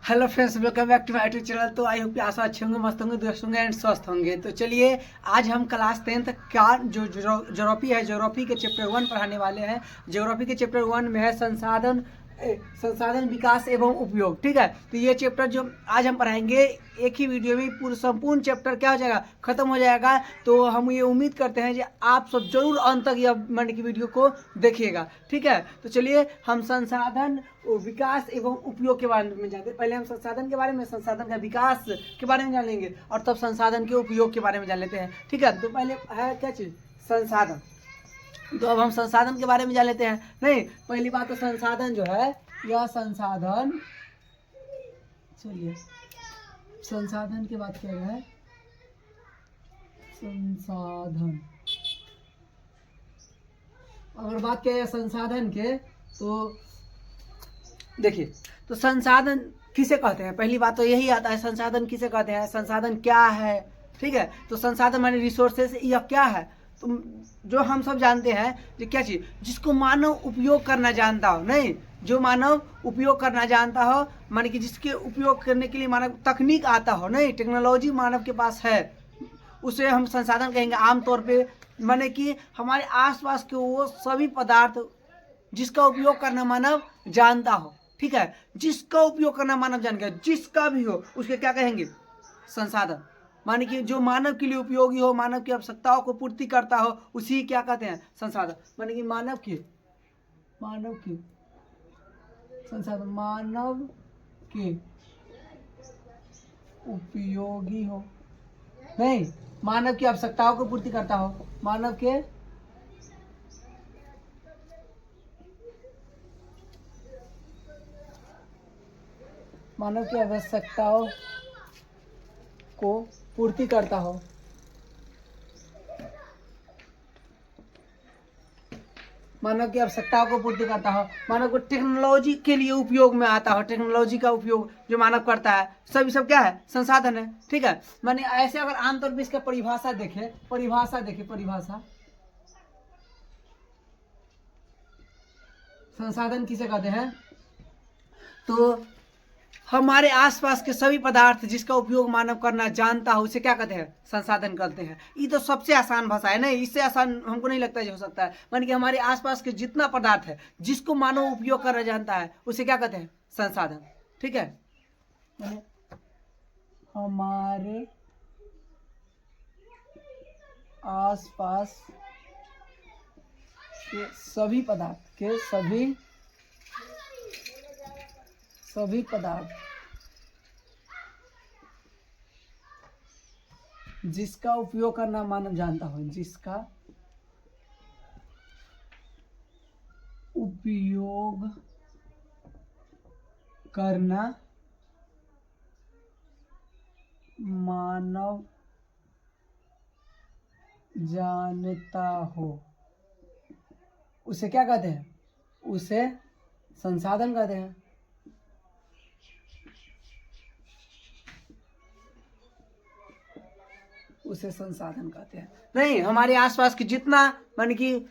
Hello friends, welcome back to my YouTube channel. तो I hope आशा अच्छे होंगे, मस्त होंगे, दोस्त होंगे एंड स्वस्थ होंगे। तो चलिए आज हम क्लास 10th का जो ज्योग्राफी है, ज्योग्राफी के चैप्टर 1 पढ़ाने वाले हैं। ज्योग्राफी के चैप्टर 1 में है संसाधन विकास एवं उपयोग। ठीक है, तो ये चैप्टर जो आज हम पढ़ाएंगे एक ही वीडियो में पूरा संपूर्ण चैप्टर क्या हो जाएगा, खत्म हो जाएगा। तो हम ये उम्मीद करते हैं कि आप सब जरूर अंत तक यह मन की वीडियो को देखिएगा। ठीक है, तो चलिए हम संसाधन विकास एवं उपयोग के बारे में जानते हैं। पहले हम संसाधन के बारे में, संसाधन का विकास के बारे में जान लेंगे और तब संसाधन के उपयोग के बारे में जान लेते हैं। ठीक है, तो पहले है क्या चीज़, संसाधन। तो अब हम संसाधन के बारे में जान लेते हैं। नहीं, पहली बात तो संसाधन जो है, यह संसाधन, चलिए संसाधन की बात किया है। संसाधन, अगर बात किया जाए संसाधन के, तो देखिए, तो संसाधन किसे कहते हैं, पहली बात तो यही आता है, संसाधन किसे कहते हैं, संसाधन क्या है। ठीक है, तो संसाधन माने रिसोर्सेस, यह क्या है, तो जो हम सब जानते हैं कि क्या चीज़, जिसको मानव उपयोग करना जानता हो। नहीं, जो मानव उपयोग करना जानता हो, माने कि जिसके उपयोग करने के लिए मानव तकनीक आता हो, नहीं टेक्नोलॉजी मानव के पास है, उसे हम संसाधन कहेंगे। आमतौर पे माने कि हमारे आसपास के वो सभी पदार्थ जिसका उपयोग करना मानव जानता हो। ठीक है, जिसका उपयोग करना मानव जान गया, जिसका भी हो उसके क्या कहेंगे, संसाधन। माने कि जो मानव के लिए उपयोगी हो, मानव की आवश्यकताओं को पूर्ति करता हो, उसी क्या कहते हैं, संसाधन। माने कि मानव के संसाधन, मानव के उपयोगी हो, नहीं मानव की आवश्यकताओं को पूर्ति करता हो, मानव की आवश्यकताओं को पूर्ति करता हो, मानव की आवश्यकताओं को पूर्ति करता हो, मानव को टेक्नोलॉजी के लिए उपयोग में आता हो, टेक्नोलॉजी का उपयोग जो मानव करता है, सब क्या है, संसाधन है। ठीक है, माने ऐसे अगर आमतौर पर इसका परिभाषा देखें, परिभाषा संसाधन किसे कहते हैं, तो हमारे आसपास के सभी पदार्थ जिसका उपयोग मानव करना जानता हो, उसे क्या कहते हैं, संसाधन कहते हैं। ये तो सबसे आसान भाषा है, नहीं इससे आसान हमको नहीं लगता हो सकता है। मान कि हमारे आसपास के जितना पदार्थ है जिसको मानव उपयोग करना जानता है, उसे क्या कहते हैं, संसाधन। ठीक है, हमारे आसपास के सभी पदार्थ के सभी पदार्थ जिसका उपयोग करना मानव जानता हो, जिसका उपयोग करना मानव जानता हो, उसे क्या कहते हैं, उसे संसाधन कहते हैं। उसे संसाधन कहते हैं। नहीं, हमारे आसपास की जितना मान कि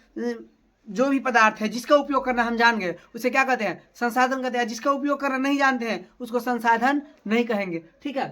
जो भी पदार्थ है जिसका उपयोग करना हम जान गए, उसे क्या कहते हैं, संसाधन कहते हैं। जिसका उपयोग करना नहीं जानते हैं उसको संसाधन नहीं कहेंगे। ठीक है,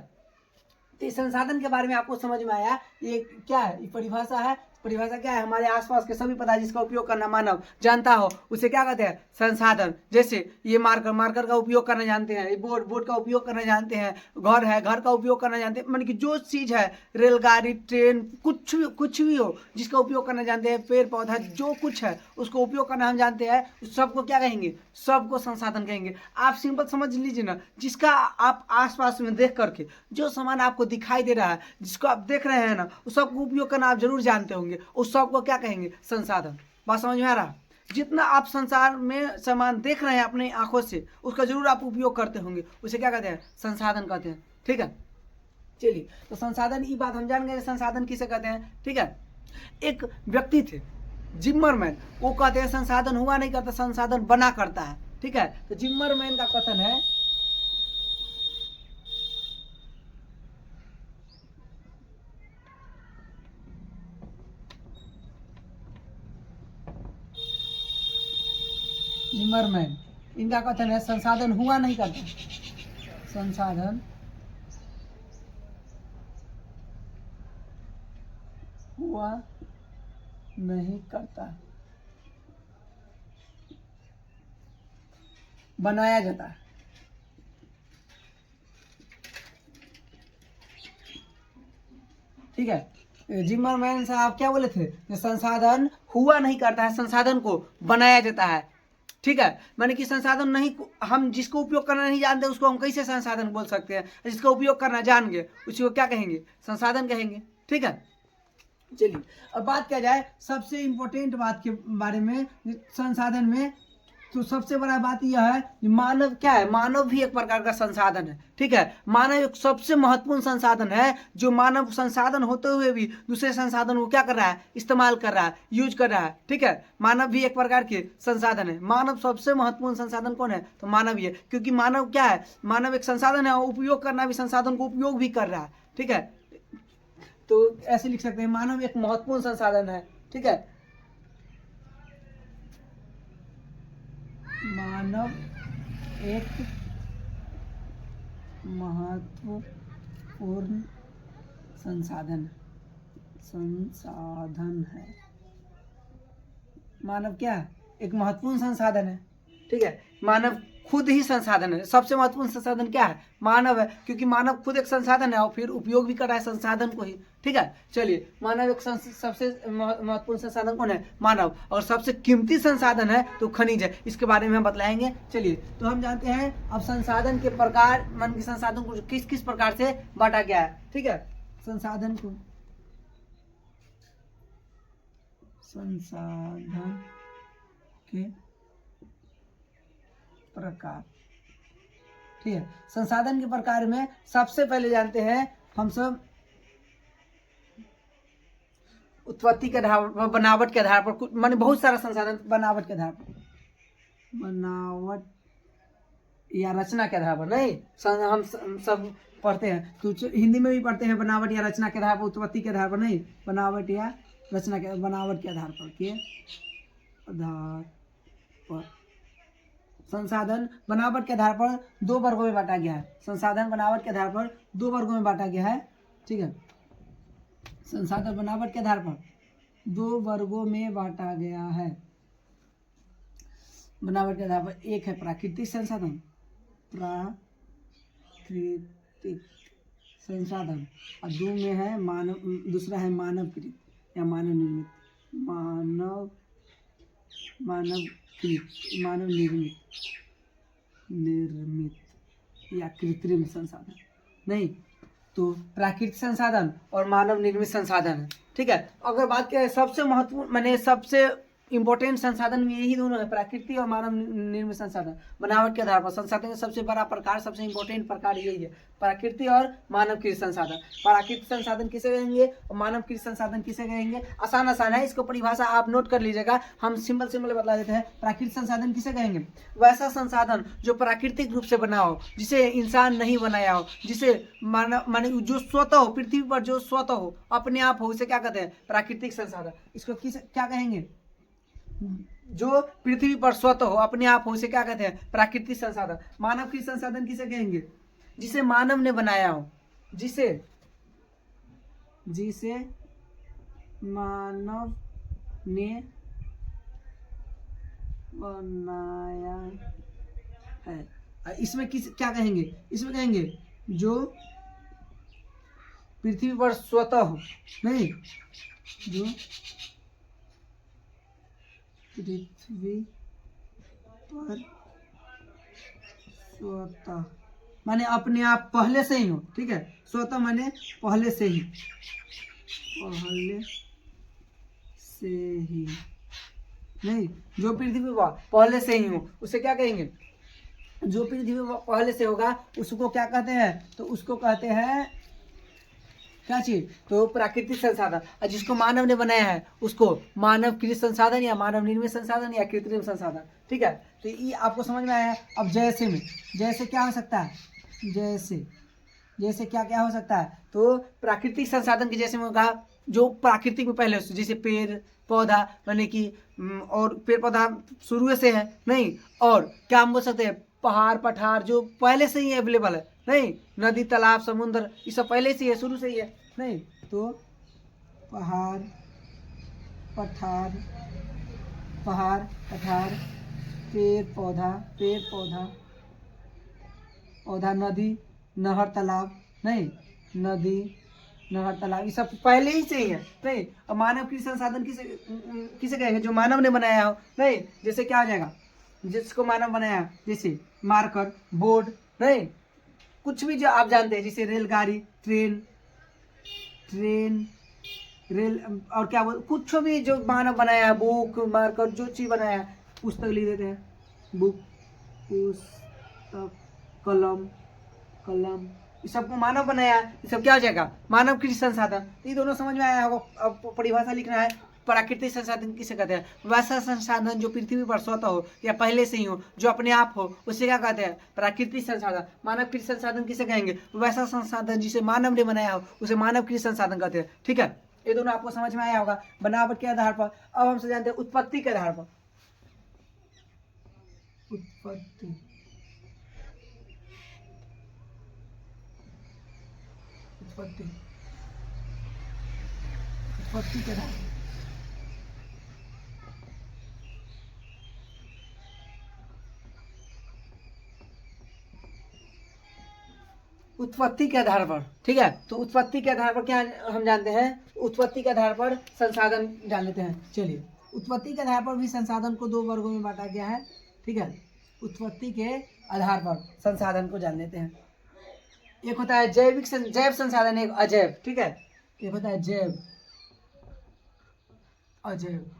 तो इस संसाधन के बारे में आपको समझ में आया, ये क्या है, ये परिभाषा है। परिभाषा क्या है, हमारे आसपास के सभी पदार्थ जिसका उपयोग करना मानव जानता हो, उसे क्या कहते हैं, संसाधन। जैसे ये मार्कर का उपयोग करना जानते हैं, ये बोर्ड का उपयोग करना जानते हैं, घर है, घर का उपयोग करना जानते हैं। मान कि जो चीज़ है, रेलगाड़ी, ट्रेन, कुछ भी हो जिसका उपयोग करना जानते हैं, पेड़ पौधा जो कुछ है उसको उपयोग करना हम जानते हैं, उस सबको क्या कहेंगे, सबको संसाधन कहेंगे। आप सिंपल समझ लीजिए ना, जिसका आप आसपास में देख करके जो सामान आपको दिखाई दे रहा है, जिसको आप देख रहे हैं ना, उस सबको उपयोग करना आप जरूर जानते होंगे, उस सब को क्या कहेंगे, संसाधन। बात समझ में आ रहा, जितना आप संसार में सामान देख रहे हैं अपने आंखों से, उसका जरूर आप उपयोग करते होंगे, उसे क्या कहते हैं, संसाधन कहते हैं। ठीक है, चलिए, तो संसाधन, ये बात हम जान गए संसाधन किसे कहते हैं। ठीक है, एक व्यक्ति थे जिम्मरमैन, वो कहते हैं संसाधन हुआ नहीं करता, संसाधन बना करता है। ठीक है, तो जिम्मरमैन का कथन है, जिम्मरमैन, इनका कथन है संसाधन हुआ नहीं करता, संसाधन हुआ नहीं करता, बनाया जाता है। ठीक है, जिमरमैन साहब क्या बोले थे कि संसाधन हुआ नहीं करता है, संसाधन को बनाया जाता है। ठीक है, माने कि संसाधन नहीं, हम जिसको उपयोग करना नहीं जानते उसको हम कैसे संसाधन बोल सकते हैं? जिसका उपयोग करना जान गए उसी को क्या कहेंगे? संसाधन कहेंगे। ठीक है, चलिए अब बात किया जाए सबसे इम्पोर्टेंट बात के बारे में संसाधन में। तो सबसे बड़ा बात यह है कि मानव क्या है? मानव भी एक प्रकार का संसाधन है। ठीक है, मानव एक सबसे महत्वपूर्ण संसाधन है, जो मानव संसाधन होते हुए भी दूसरे संसाधन को क्या कर रहा है? इस्तेमाल कर रहा है, यूज कर रहा है। ठीक है, मानव भी एक प्रकार के संसाधन है। मानव सबसे महत्वपूर्ण संसाधन कौन है? तो मानव ही है, क्योंकि मानव क्या है? मानव एक संसाधन है, उपयोग करना भी संसाधन को उपयोग भी कर रहा है। ठीक है, तो ऐसे लिख सकते हैं मानव एक महत्वपूर्ण संसाधन है। ठीक है, मानव एक महत्वपूर्ण संसाधन है। मानव क्या है? एक महत्वपूर्ण संसाधन है। ठीक है, मानव खुद ही संसाधन है। सबसे महत्वपूर्ण संसाधन क्या है? मानव है, क्योंकि मानव खुद एक संसाधन है और फिर उपयोग भी कर रहा है संसाधन को ही। ठीक है, चलिए मानव एक सबसे महत्वपूर्ण संसाधन कौन है? मानव। और सबसे कीमती संसाधन है तो खनिज है, इसके बारे में हम बतलाएंगे। चलिए, तो हम जानते हैं अब संसाधन के प्रकार, मन के संसाधन को किस किस प्रकार से बांटा गया है। ठीक है, संसाधन को संसाधन के प्रकार। ठीक है, संसाधन के प्रकार में सबसे पहले जानते हैं हम सब उत्पत्ति के आधार पर, बनावट के आधार पर, कुछ माने बहुत सारा संसाधन बनावट के आधार पर, बनावट या रचना के आधार पर नहीं। हम सब पढ़ते हैं तो हिंदी में भी पढ़ते हैं बनावट या रचना के आधार पर, उत्पत्ति के आधार पर नहीं, बनावट या रचना के, बनावट के आधार पर, के आधार पर संसाधन बनावट के आधार पर दो वर्गों में बांटा गया है। संसाधन बनावट के आधार पर दो वर्गों में बांटा गया है। ठीक है, संसाधन बनावट के आधार पर दो वर्गों में बांटा गया है। बनावट के आधार पर एक है प्राकृतिक संसाधन, प्राकृतिक संसाधन, और दो में है मानव, दूसरा है मानवकृत या मानव निर्मित, मानव निर्मित या कृत्रिम संसाधन नहीं। तो प्राकृतिक संसाधन और मानव निर्मित संसाधन है। ठीक है, अगर बात करें सबसे महत्वपूर्ण माने सबसे इंपॉर्टेंट संसाधन में यही दोनों है, प्राकृतिक और मानव निर्मित संसाधन। बनावट के आधार पर संसाधन का सबसे बड़ा प्रकार, सबसे इंपॉर्टेंट प्रकार यही है, प्राकृतिक और मानवकृत संसाधन। प्राकृतिक संसाधन किसे कहेंगे और मानवकृत संसाधन किसे कहेंगे? आसान है, इसको परिभाषा आप नोट कर लीजिएगा, हम सिंपल बता देते हैं। प्राकृतिक संसाधन किसे कहेंगे? वैसा संसाधन जो प्राकृतिक रूप से बना हो, जिसे इंसान नहीं बनाया हो, जिसे मानव माने जो स्वतः हो, पृथ्वी पर जो स्वतः हो, अपने आप हो, उसे क्या कहते हैं? प्राकृतिक संसाधन। इसको क्या कहेंगे? जो पृथ्वी पर स्वतः हो, अपने आप हो, उसे क्या कहते हैं? प्राकृतिक संसाधन। मानवकृत संसाधन किसे कहेंगे? जिसे मानव ने बनाया हो, जिसे मानव ने बनाया है। इसमें क्या कहेंगे? इसमें कहेंगे जो पृथ्वी पर स्वतः हो, नहीं, जो पृथ्वी पर स्वतः माने अपने आप पहले से ही हो। ठीक है, स्वतः माने पहले से ही, नहीं, जो पृथ्वी पर पहले से ही हो उसे क्या कहेंगे? जो पृथ्वी पर पहले से होगा उसको क्या कहते हैं? तो उसको कहते हैं क्या चीज? तो प्राकृतिक संसाधन। और जिसको मानव ने बनाया है उसको मानवकृत संसाधन या मानव निर्मित संसाधन या कृत्रिम संसाधन। ठीक है, तो ये आपको समझ में आया। अब जैसे में जैसे क्या हो सकता है? जैसे क्या हो सकता है? तो प्राकृतिक संसाधन के जैसे में कहा जो प्राकृतिक में पहले, जैसे पेड़ पौधा, माने कि और पेड़ पौधा शुरू से है नहीं, और क्या हम बोल सकते हैं? पहाड़ पठार जो पहले से ही अवेलेबल है, नहीं, नदी तालाब समुद्र ये सब पहले से ही है, शुरू से ही है। नहीं तो पहाड़ पठार पेड़ पौधा नदी नहर तालाब, नहीं नदी नहर तालाब ये सब पहले ही से ही है। नहीं, अब मानव कृषि संसाधन किसे कहेंगे? जो मानव ने बनाया हो। नहीं, जैसे क्या हो जाएगा? जिसको मानव बनाया, जैसे मार्कर, बोर्ड, नहीं कुछ भी जो आप जानते हैं, जैसे रेलगाड़ी, ट्रेन रेल और क्या बोल, कुछ भी जो मानव बनाया है, बुक मार्कर जो चीज बनाया है, पुस्तक लिख देते हैं, बुक पुस्तक कलम ये सबको मानव बनाया है। ये सब क्या हो जाएगा? मानव कृषि संसाधन। ये दोनों समझ में आया होगा। अब परिभाषा लिखना है। प्राकृतिक संसाधन किसे कहते हैं? वैसा संसाधन जो पृथ्वी पर स्वतः हो या पहले से ही हो, जो अपने आप हो, उसे क्या कहते हैं? प्राकृतिक संसाधन। मानव कृषि संसाधन किसे कहेंगे? वैसा संसाधन जिसे मानव ने बनाया हो, उसे मानव कृषि संसाधन कहते हैं। ठीक है, ये दोनों आपको समझ में आया होगा बनावट के आधार पर। अब हम जानते हैं उत्पत्ति के आधार पर। उत्पत्ति के आधार पर उत्पत्ति के आधार पर। ठीक है, तो उत्पत्ति के आधार पर क्या हम जानते हैं? उत्पत्ति के आधार पर संसाधन जान लेते हैं। चलिए, उत्पत्ति के आधार पर भी संसाधन को दो वर्गों में बांटा गया है। ठीक है, उत्पत्ति के आधार पर संसाधन को जान लेते हैं। एक होता है जैव संसाधन, एक अजैव। ठीक है, एक होता है जैव अजैव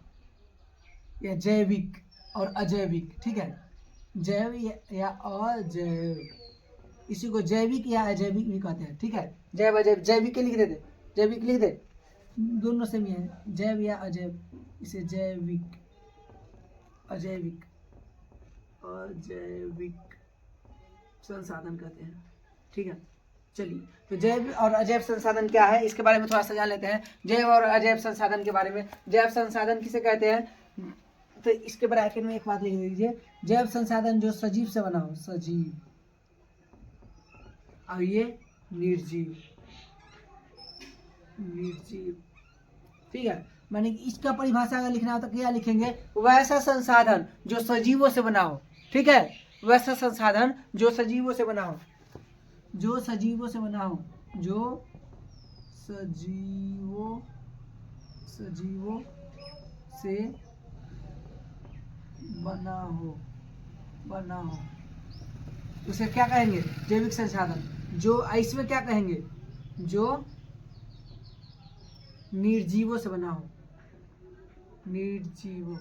या जैविक और अजैविक। ठीक है, जैव या अजैव, इसी को जैविक या अजैविक भी कहते हैं। ठीक है, जैव अजैव, जैविक के लिख देते, जैविक लिख दे, दोनों सेम ही है, जैव या अजैव। इसे जैविक अजैविक संसाधन कहते हैं। ठीक है, चलिए, तो जैव और अजैव संसाधन क्या है इसके बारे में थोड़ा सा जान लेते हैं। जैव और अजैव संसाधन के बारे में। जैव संसाधन किसे कहते हैं? तो इसके ब्रैकेट में एक बात लिख दीजिए, जैव संसाधन जो सजीव से बना हो, सजीव, और ये निर्जीव। ठीक है, माने इसका परिभाषा अगर लिखना हो तो क्या लिखेंगे? वैसा संसाधन जो सजीवों से बना हो। ठीक है, वैसा संसाधन जो सजीवों से बना हो, जो सजीवों से बना हो, जो सजीवों से बना हो उसे क्या कहेंगे? जैविक संसाधन। जो इसमें क्या कहेंगे? जो निर्जीवों से बना हो, निर्जीवों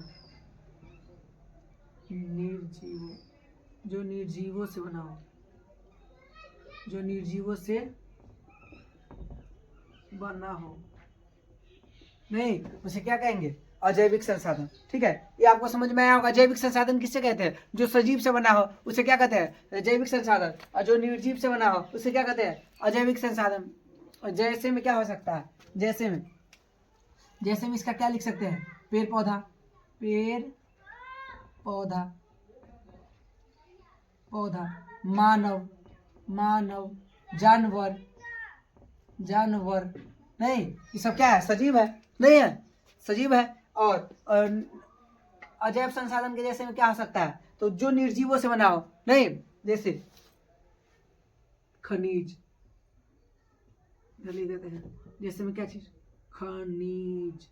जो निर्जीवों से बना हो, जो निर्जीवों से बना हो, नहीं उसे क्या कहेंगे? अजैविक संसाधन। ठीक है, ये आपको समझ में आया होगा। जैविक संसाधन किससे कहते हैं? जो सजीव से बना हो उसे क्या कहते हैं? जैविक संसाधन। और जो निर्जीव से बना हो उसे क्या कहते हैं? अजैविक संसाधन। और जैसे में क्या हो सकता है? जैसे में इसका क्या लिख सकते हैं? पेड़ पौधा मानव जानवर, नहीं ये सब क्या है? सजीव है, नहीं है, सजीव है। और अजैव संसाधन के जैसे में क्या हो सकता है? तो जो निर्जीवों से बना हो, नहीं जैसे खनिज लिख देते हैं। जैसे में क्या चीज? खनिज।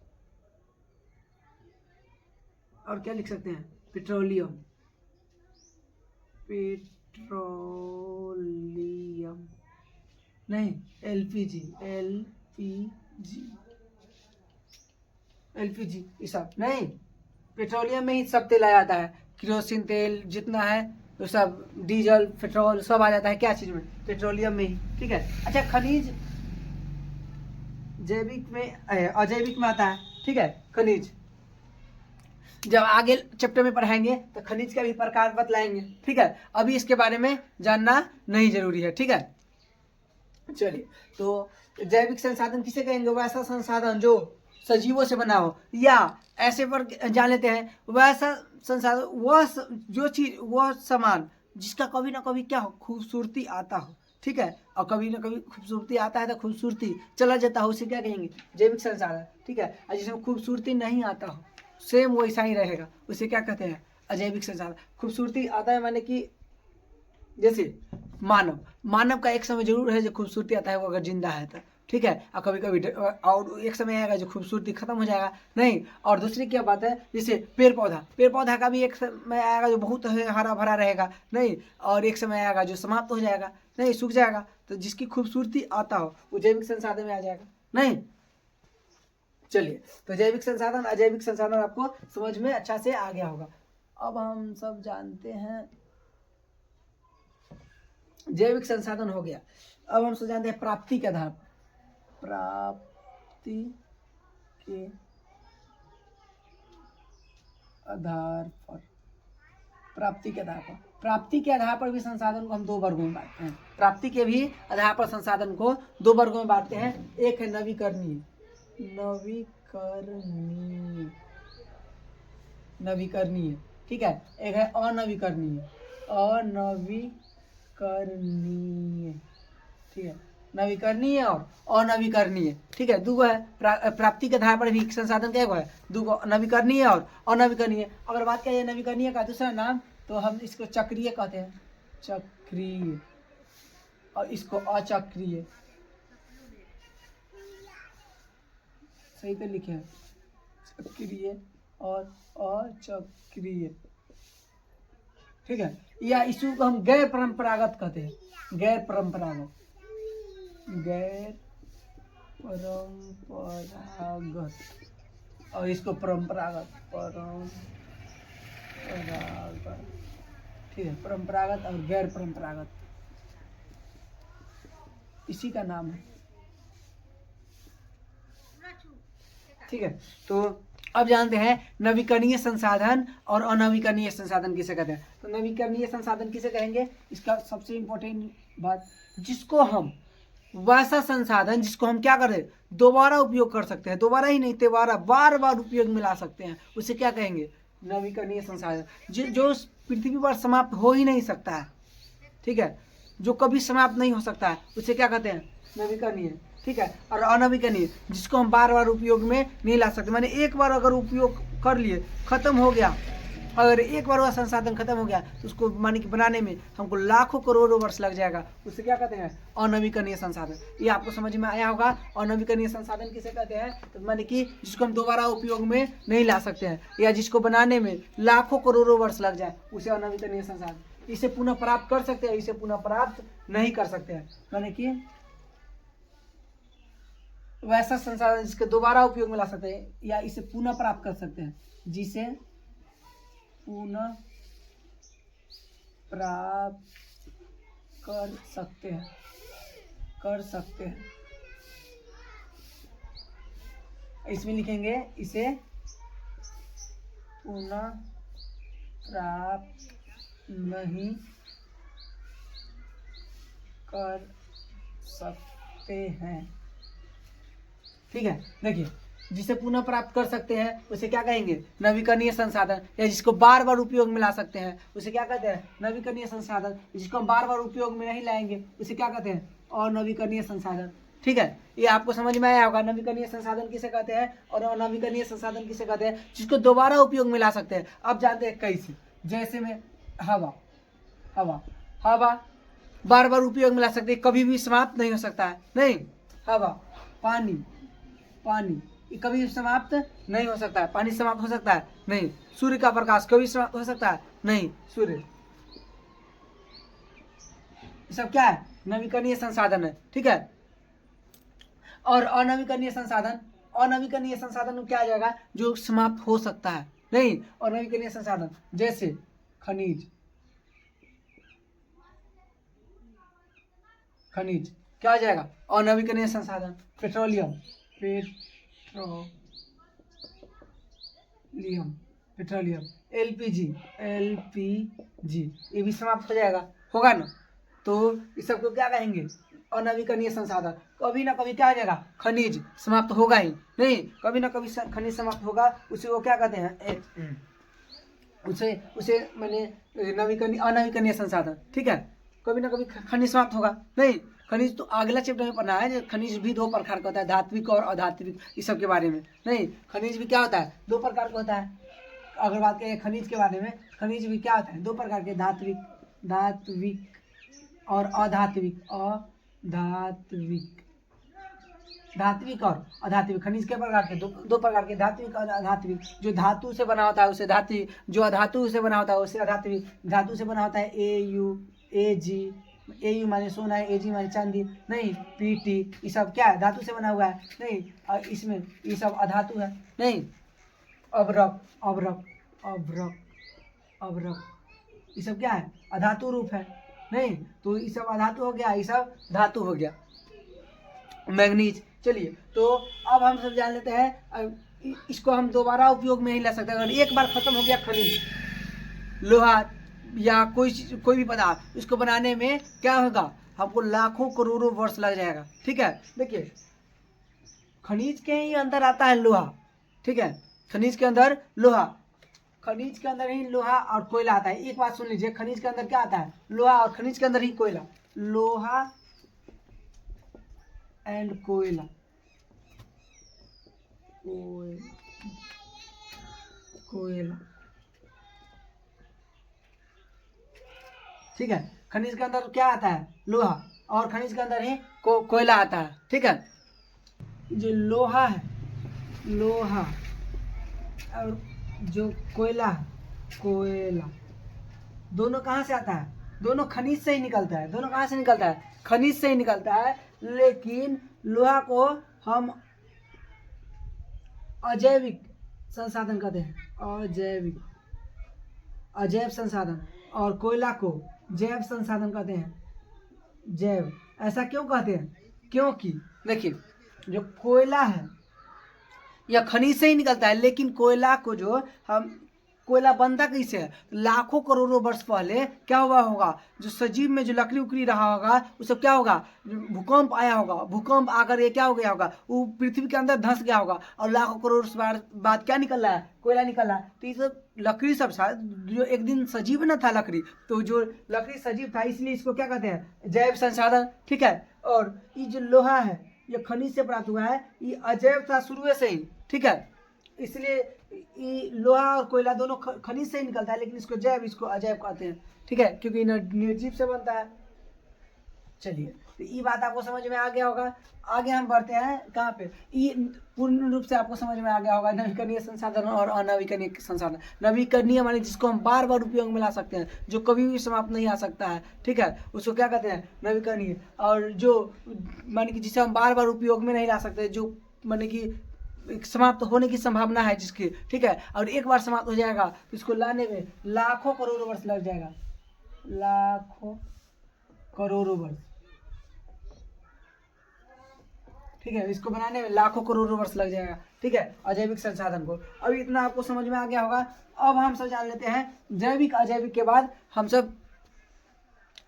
और क्या लिख सकते हैं? पेट्रोलियम, नहीं एलपीजी ये सब नहीं, पेट्रोलियम में ही सब तेल आ जाता है। केरोसिन तेल जितना है वो सब, डीजल पेट्रोल सब आ जाता है क्या चीज में? पेट्रोलियम में ही। ठीक है, अच्छा खनिज जैविक में अजैविक में आता है। ठीक है, खनिज जब आगे चैप्टर में पढ़ाएंगे तो खनिज का भी प्रकार बतलाएंगे। ठीक है, अभी इसके बारे में जानना नहीं जरूरी है। ठीक है, चलिए, तो जैविक संसाधन किसे कहेंगे? वैसा संसाधन जो सजीवों से बना हो, या ऐसे पर जान लेते हैं वैसा संसाधन, वह जो चीज, वह सामान जिसका कभी ना कभी क्या हो? खूबसूरती आता हो। ठीक है। और कभी ना कभी खूबसूरती आता है तो खूबसूरती चला जाता हो, उसे क्या कहेंगे? जैविक संसाधन, ठीक है। और जिसमें खूबसूरती नहीं आता हो, सेम वैसा ही रहेगा, उसे क्या कहते हैं? अजैविक संसाधन। खूबसूरती आता है माने कि जैसे मानव का एक समय जरूर है जो खूबसूरती आता है, वो अगर जिंदा है तो, ठीक है। और कभी कभी और एक समय आएगा जो खूबसूरती खत्म हो जाएगा, नहीं। और दूसरी क्या बात है, जैसे पेड़ पौधा का भी एक समय आएगा जो बहुत हरा भरा रहेगा, नहीं। और एक समय आएगा जो समाप्त हो जाएगा, नहीं, सूख जाएगा। तो जिसकी खूबसूरती आता हो वो जैविक संसाधन में आ जाएगा, नहीं। चलिए, तो जैविक संसाधन अजैविक संसाधन आपको समझ में अच्छा से आ गया होगा। अब हम सब जानते हैं जैविक संसाधन हो गया। अब हम सब जानते हैं प्राप्ति के आधार प्राप्ति के आधार पर भी संसाधन को हम दो वर्गों में बांटते हैं। प्राप्ति के भी आधार पर संसाधन को दो वर्गों में बांटते हैं। एक है नवीकरणीय, ठीक है। एक है अनवीकरणीय, ठीक है। नवीकरणीय और अनवीकरणीय, ठीक है। दूगो है। प्राप्ति के आधार पर भी संसाधन क्या है? दूगो, नवीकरणीय और अनवीकरणीय। अगर बात करें नवीकरणीय का दूसरा नाम, तो हम इसको चक्रीय कहते हैं, चक्रीय, और इसको अचक्रीय। सही पे लिखे हैं, चक्रीय और अचक्रीय, ठीक है। या इसको हम गैर परंपरागत कहते हैं, गैर परंपरागत, और इसको परंपरागत, ठीक है। परंपरागत और गैर परंपरागत, इसी का नाम है, ठीक है। तो अब जानते हैं नवीकरणीय संसाधन और अनवीकरणीय संसाधन किसे कहते हैं। तो नवीकरणीय संसाधन किसे कहेंगे? इसका सबसे इम्पोर्टेंट बात, जिसको हम वैसा संसाधन जिसको हम क्या करें, दोबारा उपयोग कर सकते हैं, दोबारा ही नहीं, दोबारा बार बार उपयोग में ला सकते हैं, उसे क्या कहेंगे? नवीकरणीय संसाधन। जो पृथ्वी पर समाप्त हो ही नहीं सकता है, ठीक है, जो कभी समाप्त नहीं हो सकता है, उसे क्या कहते हैं? नवीकरणीय, ठीक है। और अनवीकरणीय, जिसको हम बार बार उपयोग में नहीं ला सकते, माने एक बार अगर उपयोग कर लिए, खत्म हो गया, अगर एक बार वह संसाधन खत्म हो गया तो उसको माने कि बनाने में हमको लाखों करोड़ों वर्ष लग जाएगा, उसे क्या कहते हैं? अनवीकरणीय संसाधन। ये आपको समझ में आया होगा। अनवीकरणीय संसाधन किसे कहते हैं? तो माने कि जिसको हम दोबारा उपयोग में नहीं ला सकते हैं, या जिसको बनाने में लाखों करोड़ों वर्ष लग जाए, उसे अनवीकरणीय संसाधन। इसे पुनः प्राप्त कर सकते हैं, इसे पुनः प्राप्त नहीं कर सकते हैं, माने कि वैसा संसाधन जिसके दोबारा उपयोग में ला सकते हैं, या इसे पुनः प्राप्त कर सकते हैं, जिसे पुनः प्राप्त कर सकते हैं, इसमें लिखेंगे इसे पुनः प्राप्त नहीं कर सकते हैं, ठीक है। देखिए, जिसे पुनः प्राप्त कर सकते हैं उसे क्या कहेंगे? नवीकरणीय संसाधन। या जिसको बार बार उपयोग में ला सकते हैं उसे क्या कहते हैं? नवीकरणीय संसाधन। जिसको हम बार बार उपयोग में नहीं लाएंगे उसे क्या कहते हैं? अनवीकरणीय संसाधन, ठीक है। ये आपको समझ में आया होगा, नवीकरणीय संसाधन किसे कहते हैं और अनवीकरणीय संसाधन किसे कहते हैं, जिसको दोबारा उपयोग में ला सकते हैं। अब जानते हैं कैसे। जैसे में हवा बार बार उपयोग में ला सकते हैं, कभी भी समाप्त नहीं हो सकता है, नहीं। हवा, पानी ये कभी समाप्त नहीं हो सकता है, पानी समाप्त हो सकता है? नहीं। सूर्य का प्रकाश कभी समाप्त हो सकता है? नहीं। सूर्य, ये सब क्या है? नवीकरणीय संसाधन है, ठीक है। और अनवीकरणीय संसाधन में क्या आ जाएगा? जो समाप्त हो सकता है, नहीं। और नवीकरणीय संसाधन जैसे खनिज क्या आ जाएगा? अनवीकरणीय संसाधन। पेट्रोलियम, एलपीजी, ये भी समाप्त हो जाएगा, होगा ना। तो इस सबको क्या कहेंगे? अनवीकरणीय संसाधन। कभी ना कभी क्या हो जाएगा? खनिज समाप्त होगा ही नहीं, कभी ना कभी खनिज समाप्त होगा, उसे वो क्या कहते हैं? उसे मैंने अनवीकरणीय संसाधन, ठीक है। कभी ना कभी खनिज समाप्त होगा। नहीं, खनिज तो अगला चैप्टर में पढ़ना है। खनिज भी दो प्रकार का होता है, धात्विक और अधात्विक, इस सब के बारे में। नहीं, खनिज भी क्या होता है, दो प्रकार का होता है। अगर बात करें खनिज के बारे में, खनिज भी क्या होता है, दो प्रकार के, धात्विक और अधात्विक। धात्विक और अधात्विक, खनिज के प्रकार के दो प्रकार के, धात्विक और अधात्विक। जो धातु से बना होता है उसे धात्विक, जो अधातु से बना होता है उसे अधात्विक। धातु से बना होता है AU माने सोना है, AG माने चांदी। नहीं, PT ये सब क्या है, धातु से बना हुआ है। नहीं, और इसमें ये सब अधातु है। नहीं, अभ्रक ये सब क्या है, अधातु रूप है। नहीं, तो ये सब अधातु हो गया, ये सब धातु हो गया। मैग्नीज। चलिए, तो अब हम सब जान लेते हैं, इसको हम दोबारा उपयोग में नहीं ला सकते। अगर एक बार खत्म हो गया खनिज, लोहा या कोई भी पदार्थ, इसको बनाने में क्या होगा, हमको लाखों करोड़ों वर्ष लग जाएगा। ठीक है, देखिए खनिज के ही अंदर आता है लोहा। ठीक है, खनिज के अंदर लोहा, खनिज के अंदर ही लोहा और कोयला आता है। एक बात सुन लीजिए, खनिज के अंदर क्या आता है, लोहा, और खनिज के अंदर ही कोयला। लोहा एंड कोयला, कोयला। ठीक है, खनिज के अंदर क्या आता है, लोहा, और खनिज के अंदर ही कोयला आता है। ठीक है, जो लोहा है, लोहा, और जो कोयला है, कोयला, दोनों कहाँ से आता है, दोनों खनिज से ही निकलता है। दोनों कहाँ से निकलता है, खनिज से ही निकलता है। लेकिन लोहा को हम अजैविक संसाधन कहते हैं, अजैव संसाधन, और कोयला को जैव संसाधन कहते हैं, जैव। ऐसा क्यों कहते हैं, क्योंकि देखिए जो कोयला है यह खनिज से ही निकलता है, लेकिन कोयला को जो हम, कोयला बनता कैसे है, लाखों करोड़ों वर्ष पहले क्या हुआ होगा, जो सजीव में जो लकड़ी उकड़ी रहा होगा वो सब क्या होगा, भूकंप आया होगा, भूकंप आकर ये क्या हो गया होगा, वो पृथ्वी के अंदर धंस गया होगा, और लाखों करोड़ बाद क्या निकल रहा है, कोयला निकल रहा है। तो ये सब लकड़ी सब जो एक दिन सजीव न था लकड़ी, तो जो लकड़ी सजीव था, इसलिए इसको क्या कहते हैं, जैव संसाधन। ठीक है, और ये जो लोहा है ये खनिज से प्राप्त हुआ है, ये अजैव था शुरू से ही। ठीक है, इसलिए ये लोहा और कोयला दोनों खनिज से ही निकलता है, लेकिन इसको जैव, इसको अजैव कहते हैं। ठीक है, क्योंकि निर्जीव से बनता है। चलिए, तो ये बात आपको समझ में आ गया होगा। आगे हम बढ़ते हैं कहाँ पे, ये पूर्ण रूप से आपको समझ में आ गया होगा, नवीकरणीय संसाधन और अनवीकरणीय संसाधन। नवीकरणीय माने जिसको हम बार बार उपयोग में ला सकते हैं, जो कभी भी समाप्त नहीं आ सकता है। ठीक है, उसको क्या कहते हैं, नवीकरणीय। और जो माने कि जिसे हम बार बार उपयोग में नहीं ला सकते, जो माने कि समाप्त होने की संभावना है जिसकी। ठीक है, और एक बार समाप्त हो जाएगा तो इसको लाने में लाखों करोड़ों वर्ष लग जाएगा, लाखों करोड़ों वर्ष। ठीक है, इसको बनाने में लाखों करोड़ों वर्ष लग जाएगा। ठीक है, अजैविक संसाधन को। अभी इतना आपको समझ में आ गया होगा। अब हम सब जान लेते हैं जैविक अजैविक के बाद हम सब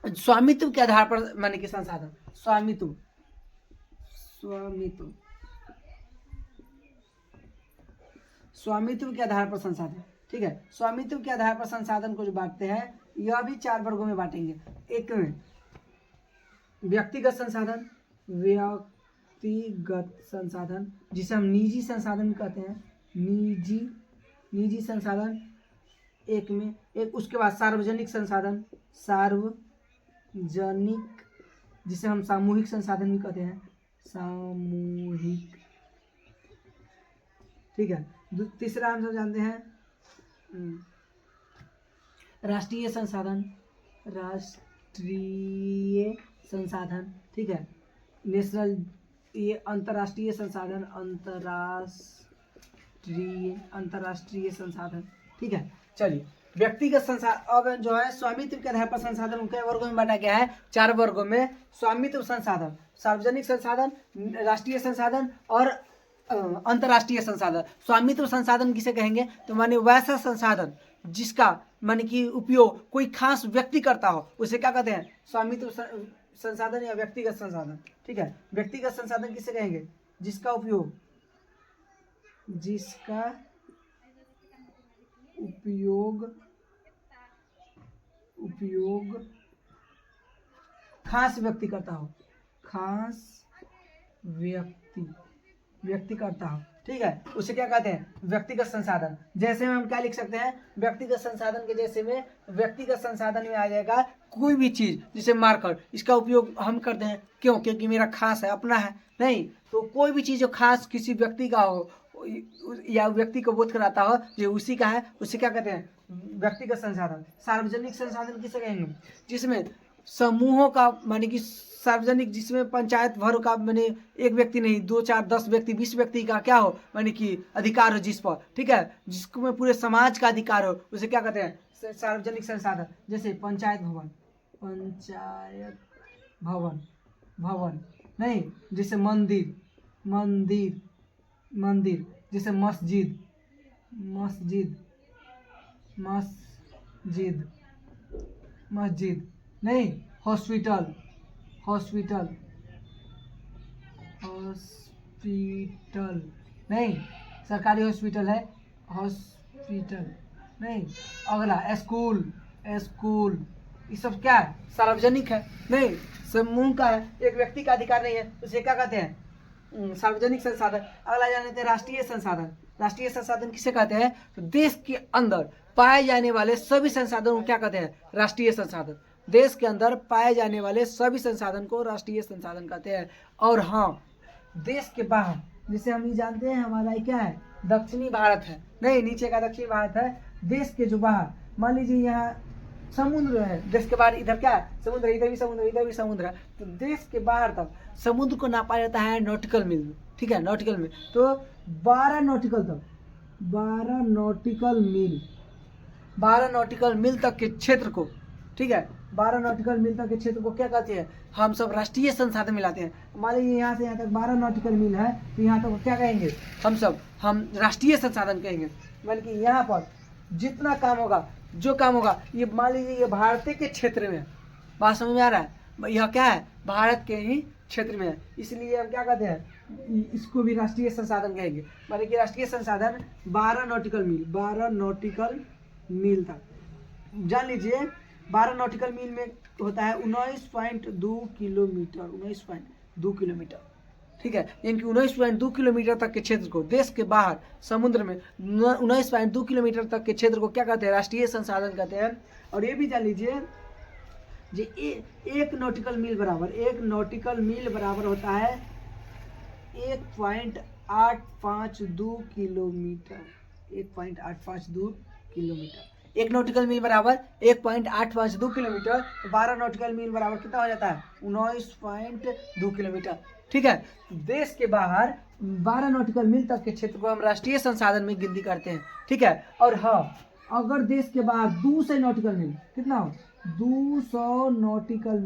स्वामित्व के आधार पर माने कि संसाधन, स्वामित्व के आधार पर संसाधन। ठीक है, स्वामित्व के आधार पर संसाधन को जो बांटते हैं, यह भी 4 वर्गों में बांटेंगे। एक में व्यक्तिगत संसाधन, जिसे हम निजी संसाधन कहते हैं, निजी संसाधन। एक उसके बाद सार्वजनिक संसाधन, सार्वजनिक, जिसे हम सामूहिक संसाधन भी कहते हैं, सामूहिक। ठीक है, तीसरा हम सब जानते हैं राष्ट्रीय संसाधन। ठीक है, नेशनल, ये अंतर्राष्ट्रीय संसाधन, अंतर्राष्ट्रीय संसाधन। ठीक है, चलिए व्यक्तिगत संसाधन। अब जो है स्वामित्व के आधार पर संसाधन कई वर्गों में बांटा गया है, 4 वर्गों में। स्वामित्व संसाधन, सार्वजनिक संसाधन, राष्ट्रीय संसाधन और अंतर्राष्ट्रीय संसाधन। स्वामित्व संसाधन किसे कहेंगे, तो माने वैसा संसाधन जिसका माने कि उपयोग कोई खास व्यक्ति करता हो, उसे क्या कहते हैं, स्वामित्व संसाधन या व्यक्तिगत संसाधन। ठीक है, व्यक्तिगत संसाधन किसे कहेंगे, जिसका उपयोग खास व्यक्ति करता हो, खास व्यक्ति करता हो, ठीक है, उसे क्या कहते हैं, व्यक्तिगत संसाधन। जैसे में हम क्या लिख सकते हैं, व्यक्तिगत संसाधन के जैसे में व्यक्तिगत संसाधन में आ जाएगा कोई भी चीज, जैसे मार्कर, इसका उपयोग हम करते हैं क्यों, क्योंकि मेरा खास है, अपना है, नहीं तो कोई भी चीज जो खास किसी व्यक्ति का हो या व्यक्ति को बोध कराता हो जो उसी का है, उसे क्या कहते हैं, व्यक्तिगत संसाधन। सार्वजनिक संसाधन किसे कहेंगे, जिसमें समूहों का माने कि सार्वजनिक, जिसमें पंचायत भर का माने एक व्यक्ति नहीं, 2 4 10 व्यक्ति 20 व्यक्ति का क्या हो माने कि अधिकार हो जिस पर, ठीक है, जिसको में पूरे समाज का अधिकार हो, उसे क्या कहते हैं, सार्वजनिक संसाधन। जैसे पंचायत भवन नहीं, जैसे मंदिर, जैसे मस्जिद नहीं, हॉस्पिटल नहीं, सरकारी हॉस्पिटल है, हॉस्पिटल नहीं। अगला स्कूल, ये सब क्या है, सार्वजनिक है, नहीं समूह का है, एक व्यक्ति का अधिकार नहीं है, उसे क्या कहते हैं, सार्वजनिक संसाधन। अगला जान लेते हैं राष्ट्रीय संसाधन। राष्ट्रीय संसाधन किसे कहते हैं, तो देश के अंदर पाए जाने वाले सभी संसाधनों को क्या कहते हैं, राष्ट्रीय संसाधन। देश के अंदर पाए जाने वाले सभी संसाधन को राष्ट्रीय संसाधन कहते हैं। और हाँ, देश के बाहर, जिसे हम ये जानते हैं हमारा क्या है, दक्षिणी भारत है, नहीं नीचे का दक्षिणी भारत है, देश के जो बाहर, मान लीजिए यहाँ समुद्र है, देश के बाहर इधर क्या है, समुद्र, इधर भी समुद्र, इधर भी समुद्र है, तो देश के बाहर तक समुद्र को नापा जाता है नॉटिकल मील में, ठीक है, नॉटिकल मील, तो 12 नॉटिकल मील तक के क्षेत्र को, ठीक है, 12 नॉटिकल मील तक के क्षेत्र को क्या कहते हैं, हम सब राष्ट्रीय संसाधन मिलाते हैं। मान लीजिए यहाँ से यहाँ तक 12 नॉटिकल मील है, तो यहाँ तक क्या कहेंगे, हम राष्ट्रीय संसाधन कहेंगे। मान कि यहाँ पर जितना काम होगा, जो काम होगा, ये मान लीजिए ये भारत के क्षेत्र में है, बात समझ में आ रहा है, यह क्या है, भारत के ही क्षेत्र में है, इसलिए हम क्या कहते हैं, इसको भी राष्ट्रीय संसाधन कहेंगे। माने कि राष्ट्रीय संसाधन 12 नॉटिकल मील तक, जान लीजिए 12 नॉटिकल मील में होता है 19.2 किलोमीटर, ठीक है, यानी कि 19.2 किलोमीटर तक के क्षेत्र को, देश के बाहर समुद्र में 19.2 किलोमीटर तक के क्षेत्र को क्या कहते हैं, राष्ट्रीय संसाधन कहते हैं। और ये भी जान लीजिए जी, एक नॉटिकल मील बराबर होता है 1.852 किलोमीटर। एक नॉटिकल मील बराबर 1.852 किलोमीटर, तो 12 नॉटिकल मील बराबर कितना हो जाता है, 19.2 किलोमीटर, ठीक है। देश के बाहर 12 नॉटिकल मील तक के क्षेत्र को हम राष्ट्रीय संसाधन में गिनती करते हैं, ठीक है। और हाँ, अगर देश के बाहर 200 नॉटिकल मील, कितना हो, 200 नॉटिकल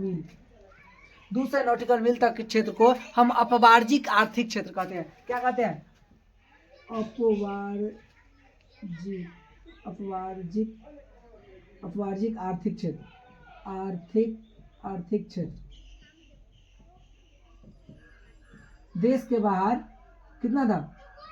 मील तक के क्षेत्र को हम अपवार्जिक आर्थिक क्षेत्र कहते हैं। क्या कहते हैं, अपवार्जिक आर्थिक क्षेत्र, आर्थिक क्षेत्र। देश के बाहर कितना था,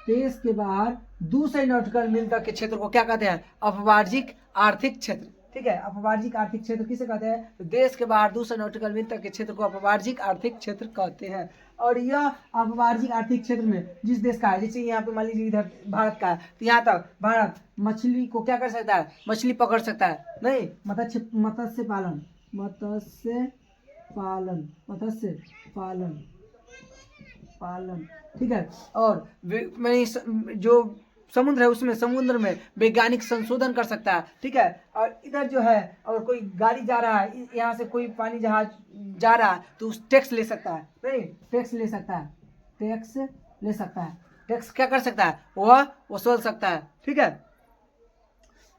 देश के बाहर 200 नॉटिकल मील तक के क्षेत्र को क्या कहते हैं, अपवार्जिक आर्थिक क्षेत्र, ठीक है। अपवार्जिक आर्थिक क्षेत्र किसे कहते हैं, तो देश के बाहर 200 नॉटिकल मील तक के क्षेत्र को अपवार्जिक आर्थिक क्षेत्र कहते हैं। और यह अपवार्जिक आर्थिक क्षेत्र में जिस देश का है, जैसे यहाँ पे मान लीजिए इधर भारत का है, तो यहाँ तक भारत मछली को क्या कर सकता है, मछली पकड़ सकता है, नहीं, मत्स्य पालन, ठीक है। और मैंने जो समुद्र है, उसमें समुद्र में वैज्ञानिक संशोधन कर सकता है, ठीक है। और इधर जो है, और कोई गाड़ी जा रहा है, यहाँ से कोई पानी जहाज जा रहा है, तो उस टैक्स ले सकता है, नहीं, टैक्स ले सकता है, टैक्स क्या कर सकता है, वह वसूल सकता है, ठीक है,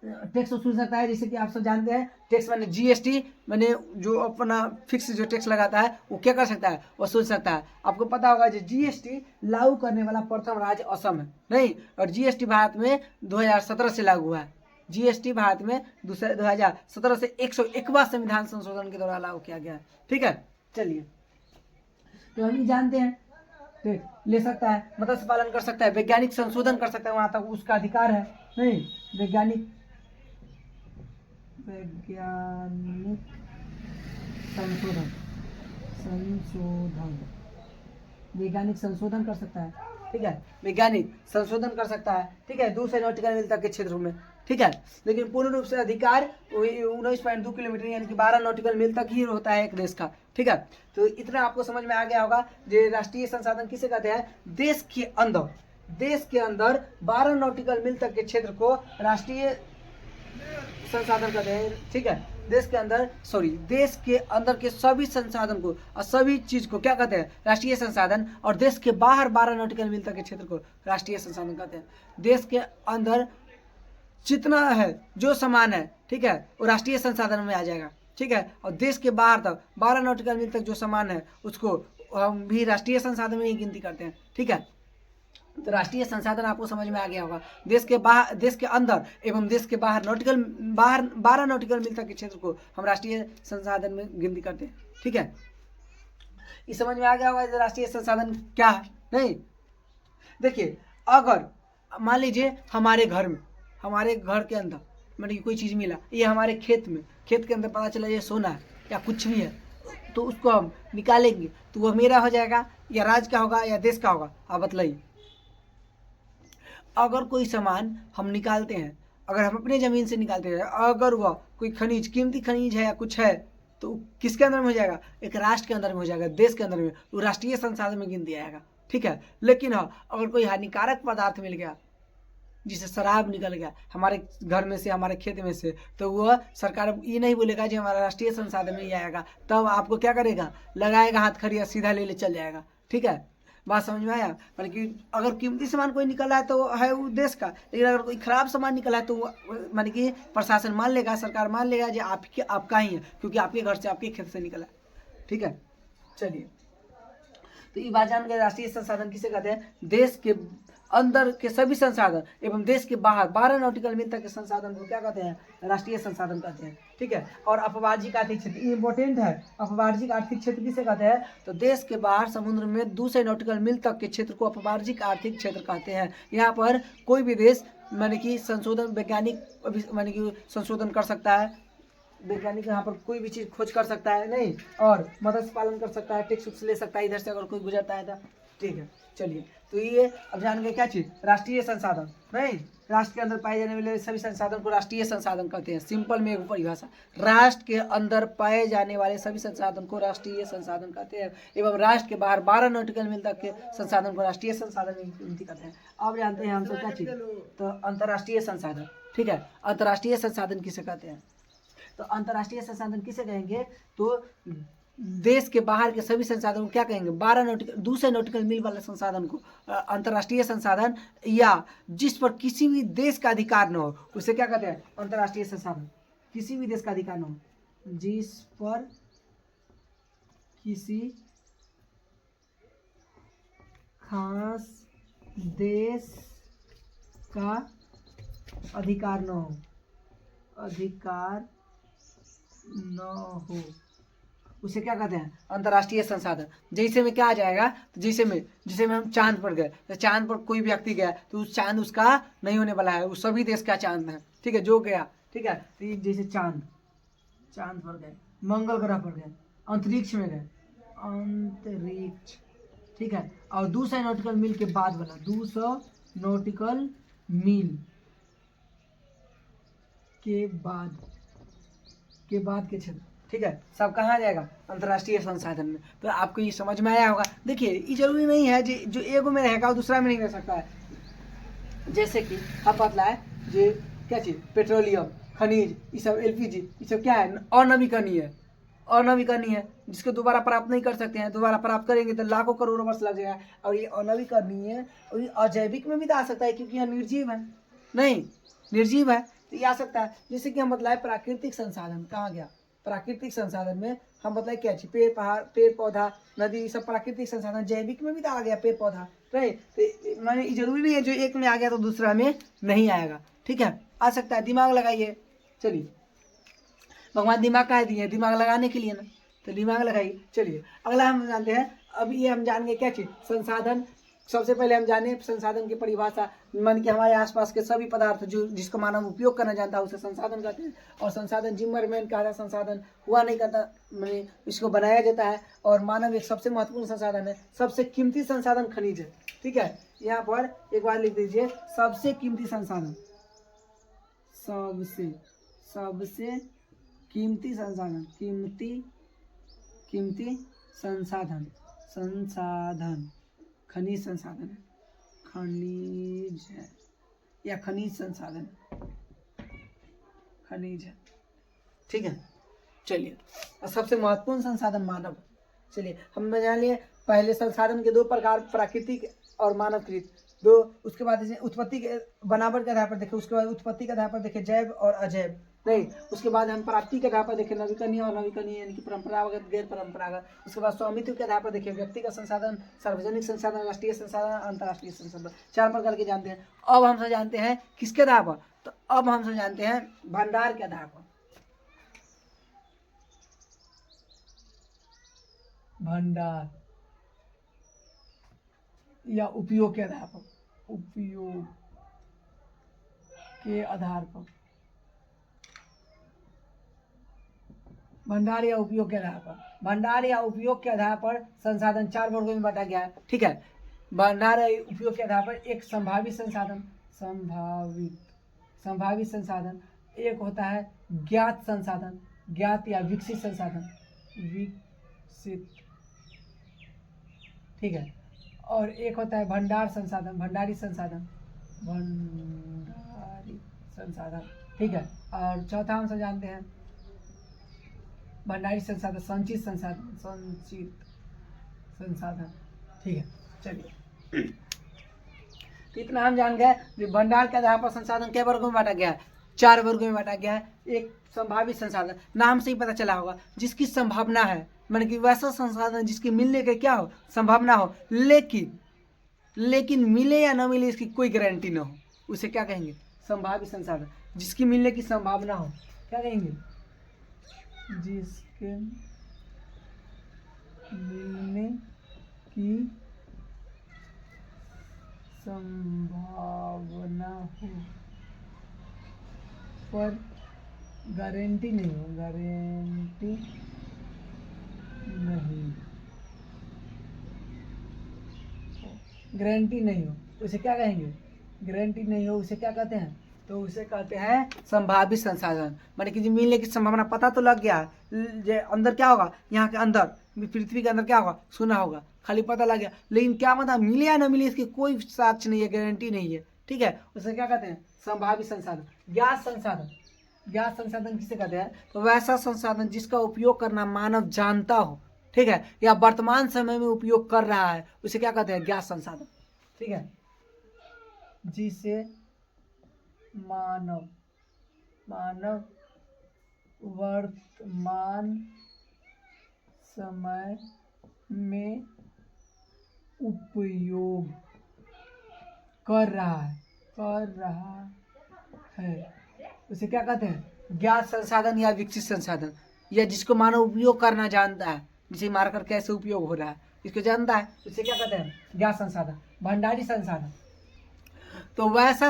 टैक्स वसूल सकता है। जैसे कि आप सब जानते हैं, टैक्स माने जीएसटी, माने जो अपना फिक्स जो टैक्स लगाता है, वो क्या कर सकता है, वसूल सकता है। आपको पता होगा जो जीएसटी लागू करने वाला प्रथम राज्य असम है, नहीं, और जीएसटी भारत में 2017 से लागू हुआ है। जीएसटी भारत में 2017 से 101वां संविधान संशोधन के दौरान लागू किया गया है, ठीक है। चलिए, तो हम जानते हैं टैक्स ले सकता है, मत्स्य पालन कर सकता है, वैज्ञानिक संशोधन कर सकता है, वहां तक उसका अधिकार है, नहीं, वैज्ञानिक संशोधन, संशोधन, वैज्ञानिक संशोधन कर सकता है, ठीक है, वैज्ञानिक संशोधन कर सकता है, ठीक है, 200 नॉटिकल मील तक के क्षेत्र में, ठीक है। लेकिन पूर्ण रूप से अधिकार 19.2 किलोमीटर यानी कि 12 नॉटिकल मील तक ही होता है एक देश का, ठीक है। तो इतना आपको समझ में आ गया होगा। जो राष्ट्रीय संसाधन किसे कहते हैं? देश के अंदर 12 नॉटिकल मील तक के क्षेत्र को राष्ट्रीय संसाधन कहते हैं, ठीक है। देश के अंदर के सभी संसाधन को और सभी चीज को क्या कहते हैं? राष्ट्रीय संसाधन। और देश के बाहर 12 नॉटिकल मील तक के क्षेत्र को राष्ट्रीय संसाधन कहते हैं। देश के अंदर जितना है जो सामान है, ठीक है, वो राष्ट्रीय संसाधन में आ जाएगा, ठीक है। और देश के बाहर तक 12 नॉटिकल मील तक जो सामान है उसको हम भी राष्ट्रीय संसाधन में ही गिनती करते हैं, ठीक है। तो राष्ट्रीय संसाधन आपको समझ में आ गया होगा। देश के अंदर एवं देश के बाहर 12 नॉटिकल मील तक के क्षेत्र को हम राष्ट्रीय संसाधन में गिनती करते हैं, ठीक है। ये समझ में आ गया होगा राष्ट्रीय संसाधन क्या है? नहीं, देखिए, अगर मान लीजिए हमारे घर के अंदर मतलब कोई चीज़ मिला, ये हमारे खेत के अंदर पता चला ये सोना है या कुछ भी है, तो उसको हम निकालेंगे तो वह मेरा हो जाएगा या राज्य का होगा या देश का होगा? आप बतलाइए। अगर कोई सामान हम निकालते हैं, अगर हम अपने ज़मीन से निकालते हैं, अगर वह कोई खनिज, कीमती खनिज है या कुछ है, तो किसके अंदर में हो जाएगा? एक राष्ट्र के अंदर में हो जाएगा, देश के अंदर में, वो राष्ट्रीय संसाधन में गिन दिया जाएगा, ठीक है। लेकिन हाँ, अगर कोई हानिकारक पदार्थ मिल गया, जिसे शराब निकल गया हमारे घर में से, हमारे खेत में से, तो वह सरकार ये नहीं बोलेगा जी हमारा राष्ट्रीय संसाधन में ही आएगा, तब आपको क्या करेगा? लगाएगा हाथ खड़िया, सीधा ले चल जाएगा, ठीक है। बात समझ में आया? मतलब कि अगर कीमती सामान कोई निकला है तो है वो देश का, लेकिन अगर कोई खराब सामान निकला है तो मतलब कि प्रशासन मान लेगा, सरकार मान लेगा जी आपका ही है, क्योंकि आपके घर से, आपके खेत से निकला है, ठीक है। चलिए, तो ये बात जान गए राष्ट्रीय संसाधन किसे कहते हैं? देश के अंदर के सभी संसाधन एवं देश के बाहर 12 नॉटिकल मील तक के संसाधन को क्या कहते हैं? राष्ट्रीय संसाधन कहते हैं, ठीक है। और अपवार्जिक आर्थिक क्षेत्र इंपॉर्टेंट है। अपवार्जिक आर्थिक क्षेत्र किसे कहते हैं? तो देश के बाहर समुद्र में 200 नॉटिकल मील तक के क्षेत्र को अपवार्जिक आर्थिक क्षेत्र कहते हैं। यहाँ पर कोई भी देश माने कि वैज्ञानिक माने कि संशोधन कर सकता है, वैज्ञानिक यहाँ पर कोई भी चीज़ खोज कर सकता है, नहीं, और मत्स्य पालन कर सकता है, टैक्स ले सकता है इधर से अगर कोई गुजरता है तो, ठीक है। चलिए, तो ये अब जान गए क्या चीज़? राष्ट्रीय संसाधन। नहीं, राष्ट्र के अंदर पाए जाने वाले सभी संसाधन को राष्ट्रीय संसाधन कहते हैं। सिंपल में एक परिभाषा, राष्ट्र के अंदर पाए जाने वाले सभी संसाधन को राष्ट्रीय संसाधन कहते हैं एवं राष्ट्र के बाहर 12 नॉटिकल मील तक के संसाधन को राष्ट्रीय संसाधन में गिनती करते हैं। अब जानते हैं हम सब क्या चीज़? तो अंतर्राष्ट्रीय संसाधन, ठीक है। अंतर्राष्ट्रीय संसाधन किसे कहते हैं? तो अंतर्राष्ट्रीय संसाधन किसे कहेंगे? तो देश के बाहर के सभी संसाधन को क्या कहेंगे? 200 नॉटिकल मील वाले संसाधन को अंतर्राष्ट्रीय संसाधन, या जिस पर किसी भी देश का अधिकार न हो उसे क्या कहते हैं? अंतर्राष्ट्रीय संसाधन। किसी भी देश का अधिकार न हो, जिस पर किसी खास देश का अधिकार न हो, उसे क्या कहते हैं? अंतर्राष्ट्रीय संसाधन। जैसे में क्या आ जाएगा? तो जैसे में हम चांद पर गए, तो चांद पर कोई व्यक्ति गया तो उस चांद उसका नहीं होने वाला है, वो सभी देश का चांद है, ठीक है, जो गया, ठीक है। तो जैसे चांद पर गए, मंगल ग्रह पर गए, अंतरिक्ष में गए, अंतरिक्ष, ठीक है। और 200 नॉटिकल मील के बाद वाला, 200 नॉटिकल मील के बाद के क्षेत्र, ठीक है, सब कहाँ जाएगा? अंतर्राष्ट्रीय संसाधन में। तो आपको ये समझ में आया होगा। देखिए, ये जरूरी नहीं है जो एगो में रहेगा वो दूसरा में नहीं रह सकता है। जैसे कि हम बतला है जो क्या चीज़, पेट्रोलियम, खनिज, ये सब, LPG, ये सब क्या है? अनवीकरणीय है, जिसको दोबारा प्राप्त नहीं कर सकते हैं। दोबारा प्राप्त करेंगे तो लाखों करोड़ों वर्ष लग जाएगा। और ये अनवीकरणीय है, और ये अजैविक में भी तो आ सकता है, क्योंकि यह निर्जीव है, नहीं निर्जीव है, तो ये आ सकता है। जैसे कि हम बतलाए प्राकृतिक संसाधन, कहाँ गया? प्राकृतिक संसाधन में हम बताए क्या चीज? पेड़ पौधा, नदी, सब प्राकृतिक संसाधन। जैविक में भी तो आ गया पेड़ पौधा, राइट। तो मैंने जरूरी नहीं है जो एक में आ गया तो दूसरा में नहीं आएगा, ठीक है, आ सकता है। दिमाग लगाइए। चलिए, भगवान दिमाग का दिए? दिमाग लगाने के लिए ना, तो दिमाग लगाइए। चलिए, अगला हम जानते हैं, अब ये हम जान गए क्या चीज? संसाधन सबसे पहले हम जाने संसाधन की परिभाषा। मन के हमारे आसपास के सभी पदार्थ जो जिसका मानव उपयोग करना जानता है उसे संसाधन कहते हैं। और संसाधन जिम्मरमैन कहा था संसाधन हुआ नहीं करता, मैंने इसको बनाया जाता है। और मानव एक सबसे महत्वपूर्ण संसाधन है। सबसे कीमती संसाधन खनिज है। ठीक है, यहाँ पर एक बार लिख दीजिए, सबसे कीमती संसाधन, सबसे कीमती संसाधन, कीमती संसाधन खनिज संसाधन है, खनिज है या खनिज संसाधन, खनिज है। ठीक है, चलिए। और सबसे महत्वपूर्ण संसाधन मानव। चलिए हम जान लिए पहले संसाधन के दो प्रकार, प्राकृतिक और मानवकृत दो। उसके बाद उत्पत्ति के बनावट के आधार पर देखें, उसके बाद उत्पत्ति के आधार पर देखें जैव और अजैव नहीं। उसके बाद हम प्राप्ति के आधार पर देखें नवीकरणीय और नवीकरणीय यानी कि परंपरागत गैर परंपरागत। उसके बाद स्वामित्व के आधार पर देखें व्यक्तिगत संसाधन, सार्वजनिक संसाधन, राष्ट्रीय संसाधन, अंतर्राष्ट्रीय संसाधन। 4 प्रकार के जानते हैं। अब हम जानते हैं किसके आधार पर, तो अब हम जानते हैं भंडार के आधार पर, भंडार या उपयोग के आधार पर, उपयोग के आधार पर, भंडार या उपयोग के आधार पर। भंडार या उपयोग के आधार पर संसाधन 4 वर्गों में बांटा गया है। ठीक है, भंडार या उपयोग के आधार पर एक संभावित संसाधन, संभावित संसाधन, एक होता है ज्ञात संसाधन, ज्ञात या विकसित संसाधन, विकसित। ठीक है, और एक होता है भंडार संसाधन, भंडारी संसाधन, भंडारी संसाधन। ठीक है, और चौथा हम जानते हैं भंडारी संसाधन, संचित संसाधन, संचित संसाधन। ठीक है, चलिए इतना हम जान गए। भंडार के आधार पर संसाधन कई वर्गों में बांटा गया है, 4 वर्गों में बांटा गया है। एक संभावित संसाधन, नाम से ही पता चला होगा, जिसकी संभावना है, मतलब कि वैसा संसाधन जिसके मिलने के क्या हो, संभावना हो, लेकिन मिले या न मिले इसकी कोई गारंटी न हो, उसे क्या कहेंगे, संभावित संसाधन। जिसकी मिलने की संभावना हो, क्या कहेंगे, जिसके मिलने की संभावना हो पर गारंटी नहीं हो, गारंटी नहीं हो, उसे क्या कहेंगे, गारंटी नहीं हो, उसे क्या कहते हैं, तो उसे कहते हैं संभावित संसाधन। माने कि मिलने की संभावना पता तो लग गया, अंदर क्या होगा, यहाँ के अंदर पृथ्वी के अंदर क्या होगा, सुना होगा, खाली पता लग गया, लेकिन क्या मतलब मिले या न मिले इसकी कोई साक्ष्य नहीं है, गारंटी नहीं है। ठीक है, उसे क्या कहते हैं, संभावित संसाधन। ज्ञात संसाधन, ज्ञात संसाधन किसे कहते हैं, तो वैसा संसाधन जिसका उपयोग करना मानव जानता हो, ठीक है, या वर्तमान समय में उपयोग कर रहा है, उसे क्या कहते हैं, ज्ञात संसाधन। ठीक है, जिसे मानव वर्तमान समय में उपयोग कर रहा है, उसे क्या कहते हैं, ज्ञात संसाधन या विकसित संसाधन। या जिसको मानव उपयोग करना जानता है, जिसे मारकर कैसे उपयोग हो रहा है इसको जानता है, उसे क्या कहते हैं, ज्ञात संसाधन। भंडारी संसाधन, तो वैसा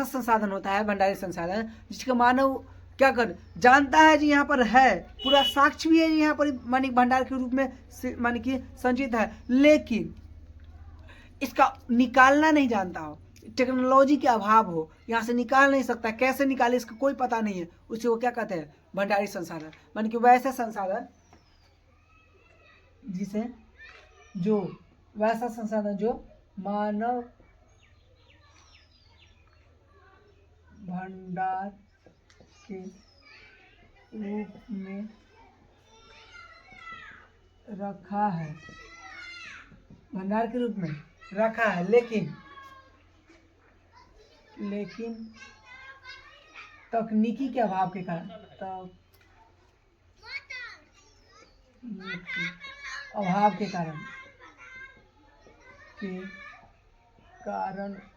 संसाधन होता है भंडारी संसाधन जिसका मानव क्या कर जानता है जी, यहाँ पर है, पूरा साक्ष्य भी है यहाँ पर, मानी भंडार के रूप में मानी कि संचित है, लेकिन इसका निकालना नहीं जानता हो, टेक्नोलॉजी के अभाव हो, यहाँ से निकाल नहीं सकता, कैसे निकाले इसका कोई पता नहीं है, उसे वो क्या कहते हैं, भंडारी संसाधन। मानी कि वैसा संसाधन जिसे जो वैसा संसाधन जो मानव भंडार के रूप में रखा है, भंडार के रूप में रखा है, लेकिन तकनीकी के अभाव के कारण,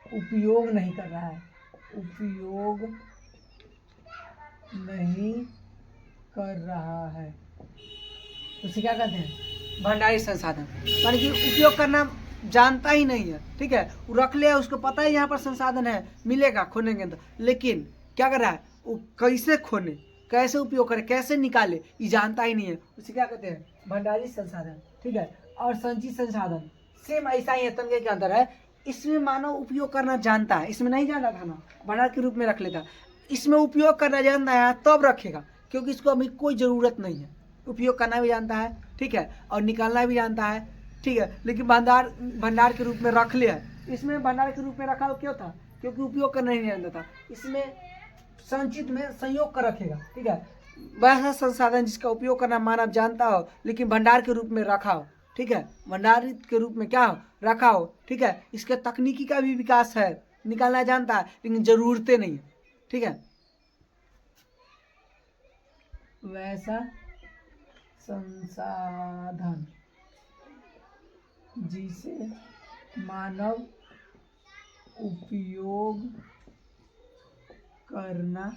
उपयोग नहीं कर रहा है, उसे क्या कहते हैं, भंडारी संसाधन। माने कि उपयोग करना जानता ही नहीं है, ठीक है। वो रख लिया, उसको पता है यहाँ पर संसाधन है, मिलेगा खोने के अंदर, लेकिन क्या कर रहा है वो, कैसे खोने, कैसे उपयोग करे, कैसे निकाले, ये जानता ही नहीं है। उसे क्या कहते हैं, भंडारी संसाधन, ठीक है। और संचित संसाधन सेम ऐसा ही है, तनके के अंदर है। इसमें मानव उपयोग करना जानता है, इसमें नहीं जानता था ना, भंडार के रूप में रख लेता। इसमें उपयोग करना जानता है तब रखेगा, क्योंकि इसको अभी कोई ज़रूरत नहीं है। उपयोग करना भी जानता है, ठीक है, और निकालना भी जानता है, ठीक है, लेकिन भंडार के रूप में रख लिया। इसमें भंडार के रूप में रखा क्यों था, क्योंकि उपयोग करना नहीं जानता था। इसमें संचित में संयोग कर रखेगा, ठीक है। वैसा संसाधन जिसका उपयोग करना मानव जानता हो, लेकिन भंडार के रूप में रखा हो, ठीक है, भंडारित के रूप में क्या हो, रखा हो, ठीक है। इसके तकनीकी का भी विकास है, निकालना जानता है, लेकिन जरूरतें नहीं है, ठीक है। वैसा संसाधन जिसे मानव उपयोग करना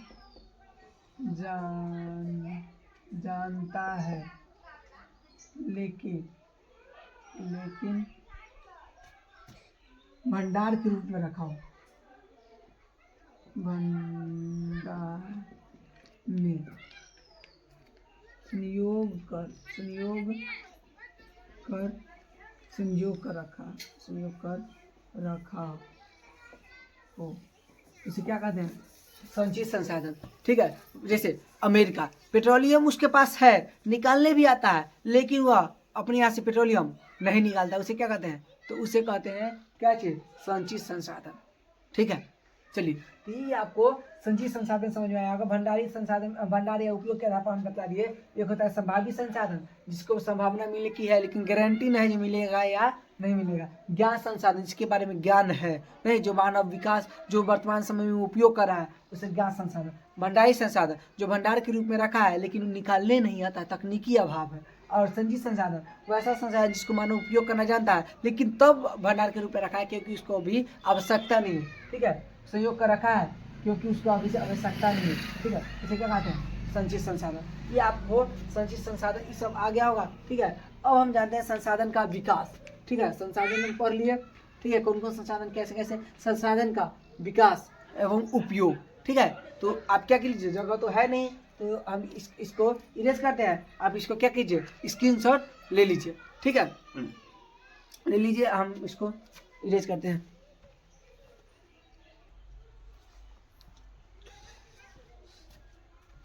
जानता है, लेकिन भंडार के रूप में रखा हो, भंडार में संयोग कर रखा हो, इसे क्या कहते हैं, संचित संसाधन, ठीक है। जैसे अमेरिका, पेट्रोलियम उसके पास है, निकालने भी आता है, लेकिन वह अपने यहाँ से पेट्रोलियम नहीं निकालता, उसे क्या कहते हैं, तो उसे कहते हैं क्या चीज, संचित संसाधन, ठीक है। चलिए, तो ये आपको संचित संसाधन समझ में आया होगा। भंडारी संसाधन, भंडार या उपयोग के आधार पर हम बता दिए। एक होता है संभावित संसाधन, जिसको संभावना मिलने की है, लेकिन गारंटी नहीं जो मिलेगा या नहीं मिलेगा। ज्ञान संसाधन, जिसके बारे में ज्ञान है नहीं, जो मानव विकास, जो वर्तमान समय में उपयोग कर रहा है, उसे ज्ञान संसाधन। भंडारी संसाधन, जो भंडार के रूप में रखा है, लेकिन निकालने नहीं आता, तकनीकी अभाव है। और संचित संसाधन, वैसा संसाधन जिसको मानव उपयोग करना जानता है, लेकिन तब भंडार के रूप में रखा है, क्योंकि उसको अभी आवश्यकता नहीं है, ठीक है। संयोग कर रखा है क्योंकि उसको अभी से आवश्यकता नहीं है, ठीक है। इसे क्या कहते हैं, संचित संसाधन। ये आपको संचित संसाधन ये सब आ गया होगा, ठीक है। अब हम जानते हैं संसाधन का विकास, ठीक है। संसाधन हम पढ़ लिए, ठीक है, कौन कौन संसाधन, कैसे कैसे संसाधन का विकास एवं उपयोग, ठीक है। तो आप क्या कीजिए, जगह तो है नहीं, तो हम इसको इरेज करते हैं। आप इसको क्या कीजिए, स्क्रीनशॉट ले लीजिए, ठीक है, ले लीजिए। हम इसको इरेज करते हैं।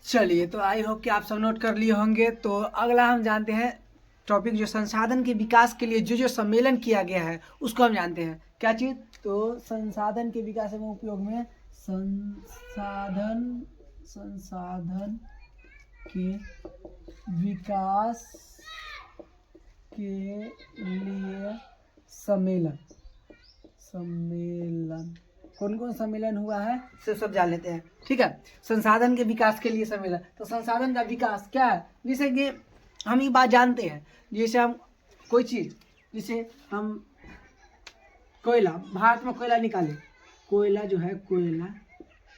चलिए, तो आई होप कि आप सब नोट कर लिए होंगे। तो अगला हम जानते हैं टॉपिक, जो संसाधन के विकास के लिए जो सम्मेलन किया गया है, उसको हम जानते हैं। क्या चीज़, तो संसाधन के विकास एवं उपयोग में संसाधन के विकास के लिए सम्मेलन कौन कौन सम्मेलन हुआ है, से सब जान लेते हैं, ठीक है। संसाधन के विकास के लिए सम्मेलन, तो संसाधन का विकास क्या है, जैसे कि हम ये बात जानते हैं, जैसे हम कोई चीज़, जैसे हम कोयला, भारत में कोयला निकाले, कोयला जो है, कोयला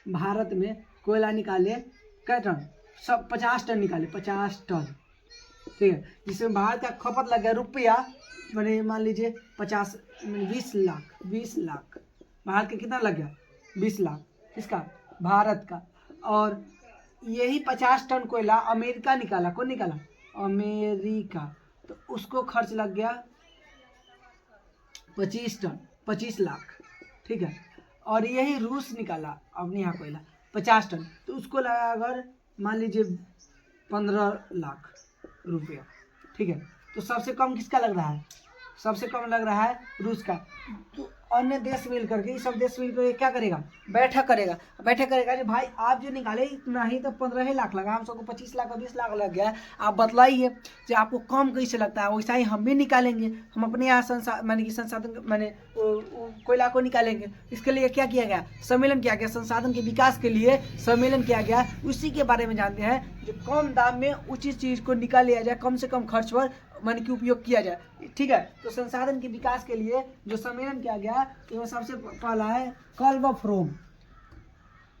भारत में कोयला निकाले, क्या टन, सब 50 टन निकाले, 50 टन, ठीक है। जिसमें भारत का खपत लग गया रुपया, मैंने मान लीजिए 20 लाख, भारत का कितना लग गया, 20 लाख, किसका, भारत का। और यही 50 टन कोयला अमेरिका निकाला, कौन निकाला, अमेरिका, तो उसको खर्च लग गया 25 टन, 25 लाख, ठीक है। और यही रूस निकाला अपने यहाँ कोयला 50 टन, तो उसको लगा अगर मान लीजिए 15 लाख रुपया, ठीक है। तो सबसे कम किसका लग रहा है, सबसे कम लग रहा है रूस का। तो अन्य देश मिल करके, सब देश मिल करके क्या करेगा, बैठक करेगा कि भाई आप जो निकाले इतना ही तो 15 लाख लगा, हम सबको 25 लाख और 20 लाख लग गया, आप बतलाइए कि आपको कम कैसे लगता है, वैसा ही हम भी निकालेंगे, हम अपने यहाँ मैंने कि संसाधन, मैंने कोयला को निकालेंगे। इसके लिए क्या किया गया, सम्मेलन किया गया, संसाधन के विकास के लिए सम्मेलन किया गया। उसी के बारे में जानते हैं, जो कम दाम में उचित चीज़ को निकाल लिया जाए, कम से कम खर्च पर मन की उपयोग किया जाए, ठीक है। तो संसाधन के विकास के लिए जो सम्मेलन किया गया, तो सबसे पहला है क्लब ऑफ रोम।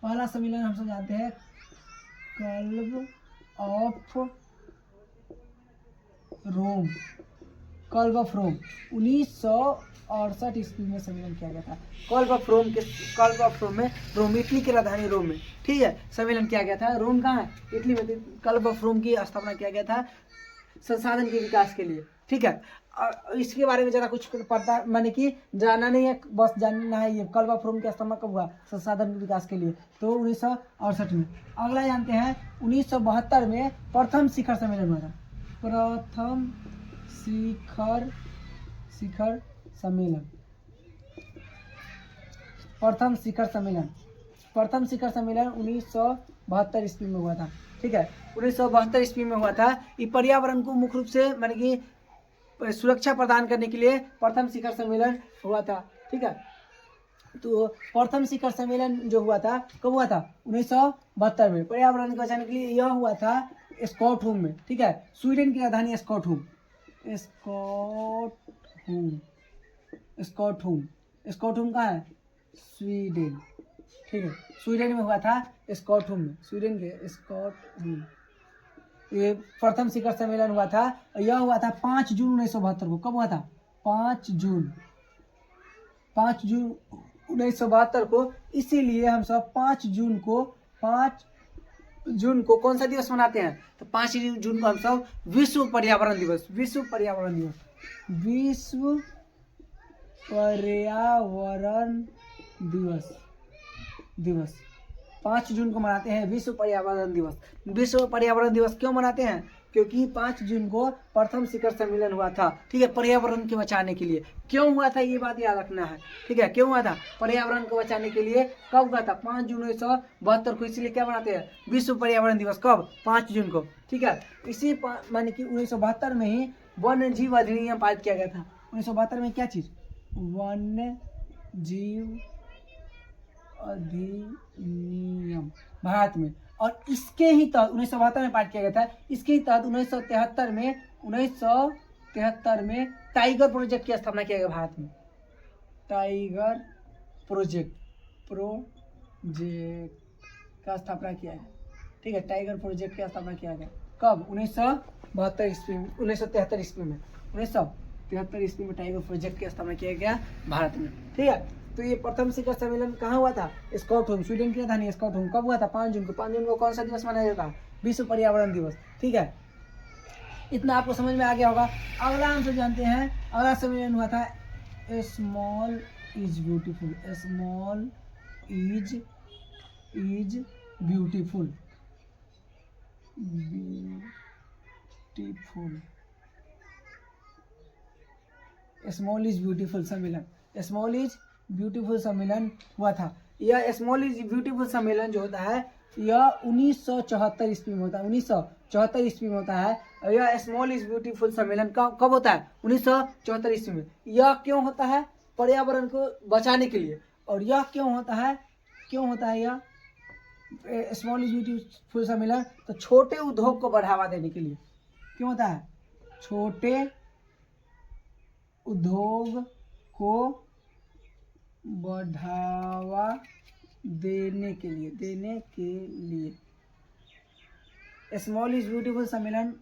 पहला सम्मेलन हम सब जानते हैं, club of Rome, club of Rome 1968 ईस्वी में सम्मेलन किया गया था। क्लब ऑफ रोम में, रोम इटली की राजधानी रोम में, ठीक है, सम्मेलन किया गया था। रोम कहाँ है? इटली में। क्लब ऑफ रोम की स्थापना किया गया था संसाधन के विकास के लिए, ठीक है। और इसके बारे में ज़्यादा कुछ पता मैंने कि जानना नहीं है, बस जानना है ये क्लब ऑफ रोम की स्थापना कब हुआ? संसाधन के विकास के लिए, तो 1968 में। अगला जानते हैं 1972 में प्रथम शिखर सम्मेलन हुआ था। प्रथम शिखर सम्मेलन, प्रथम शिखर सम्मेलन 1972 ईस्वी में हुआ था, ठीक है। 1972 ईस्वी में हुआ था। ये पर्यावरण को मुख्य रूप से माने कि सुरक्षा प्रदान करने के लिए प्रथम शिखर सम्मेलन हुआ था, ठीक है। तो प्रथम शिखर सम्मेलन जो हुआ था कब हुआ था? 1972 में। पर्यावरण को बचाने के लिए यह हुआ था स्टॉकहोम में, ठीक है। स्वीडन की राजधानी स्टॉकहोम कहाँ है? स्वीडन, ठीक है। स्वीडन में हुआ था, स्टॉकहोम में, स्वीडन के स्टॉकहोम। ये प्रथम शिखर सम्मेलन हुआ था। यह हुआ था 5 जून 1972 को। कब हुआ था? 5 जून 1972 को। इसीलिए हम सब 5 जून को कौन सा दिवस मनाते हैं? तो 5 जून को हम सब विश्व पर्यावरण दिवस 5 जून को मनाते हैं विश्व पर्यावरण दिवस। विश्व पर्यावरण दिवस क्यों मनाते हैं? क्योंकि 5 जून को प्रथम शिखर सम्मेलन हुआ था, ठीक है, पर्यावरण को बचाने के लिए। क्यों हुआ था ये बात याद रखना है, ठीक है। क्यों हुआ था? पर्यावरण को बचाने के लिए। कब हुआ था? 5 जून 1972 को। इसलिए क्या मनाते हैं? विश्व पर्यावरण दिवस। कब? 5 जून को, ठीक है। इसी माने कि 1972 में ही वन्य जीव अधिनियम पारित किया गया था। 1972 में क्या चीज? वन्य जीव अधिनियम भारत में। और इसके ही तहत 1972 में पारित किया गया था। इसके ही तहत 1973 में टाइगर प्रोजेक्ट की स्थापना किया गया भारत में। टाइगर प्रोजेक्ट का स्थापना किया गया, ठीक है। टाइगर प्रोजेक्ट की स्थापना किया गया कब? 1973 ईस्वी में। 1973 ईस्वी में टाइगर प्रोजेक्ट की स्थापना किया गया भारत में, ठीक है। तो ये प्रथम शिखर सम्मेलन कहाँ हुआ था? स्टॉकहोम, स्वीडन की राजधानी स्टॉकहोम। कब हुआ था? 5 जून को। 5 जून को कौन सा दिवस मनाया जाता है? विश्व पर्यावरण दिवस, ठीक है। इतना आपको समझ में आ गया होगा। अगला हम सब जानते हैं, अगला सम्मेलन हुआ था small is beautiful. Small is beautiful small is beautiful सम्मेलन। स्मॉल इज ब्यूटीफुल सम्मेलन हुआ था। यह स्मॉल इज ब्यूटीफुल सम्मेलन जो होता है यह 1974 ईस्वी में होता है। 1974 ईस्वी में होता है। और यह स्मॉल इज ब्यूटीफुल सम्मेलन कब होता है? 1974 ईस्वी में। यह क्यों होता है? पर्यावरण को बचाने के लिए। और यह क्यों होता है यह स्मॉल इज ब्यूटीफुल सम्मेलन? तो छोटे उद्योग को बढ़ावा देने के लिए। क्यों होता है? छोटे उद्योग को बढ़ावा देने के लिए स्मॉल इज ब्यूटीफुल सम्मेलन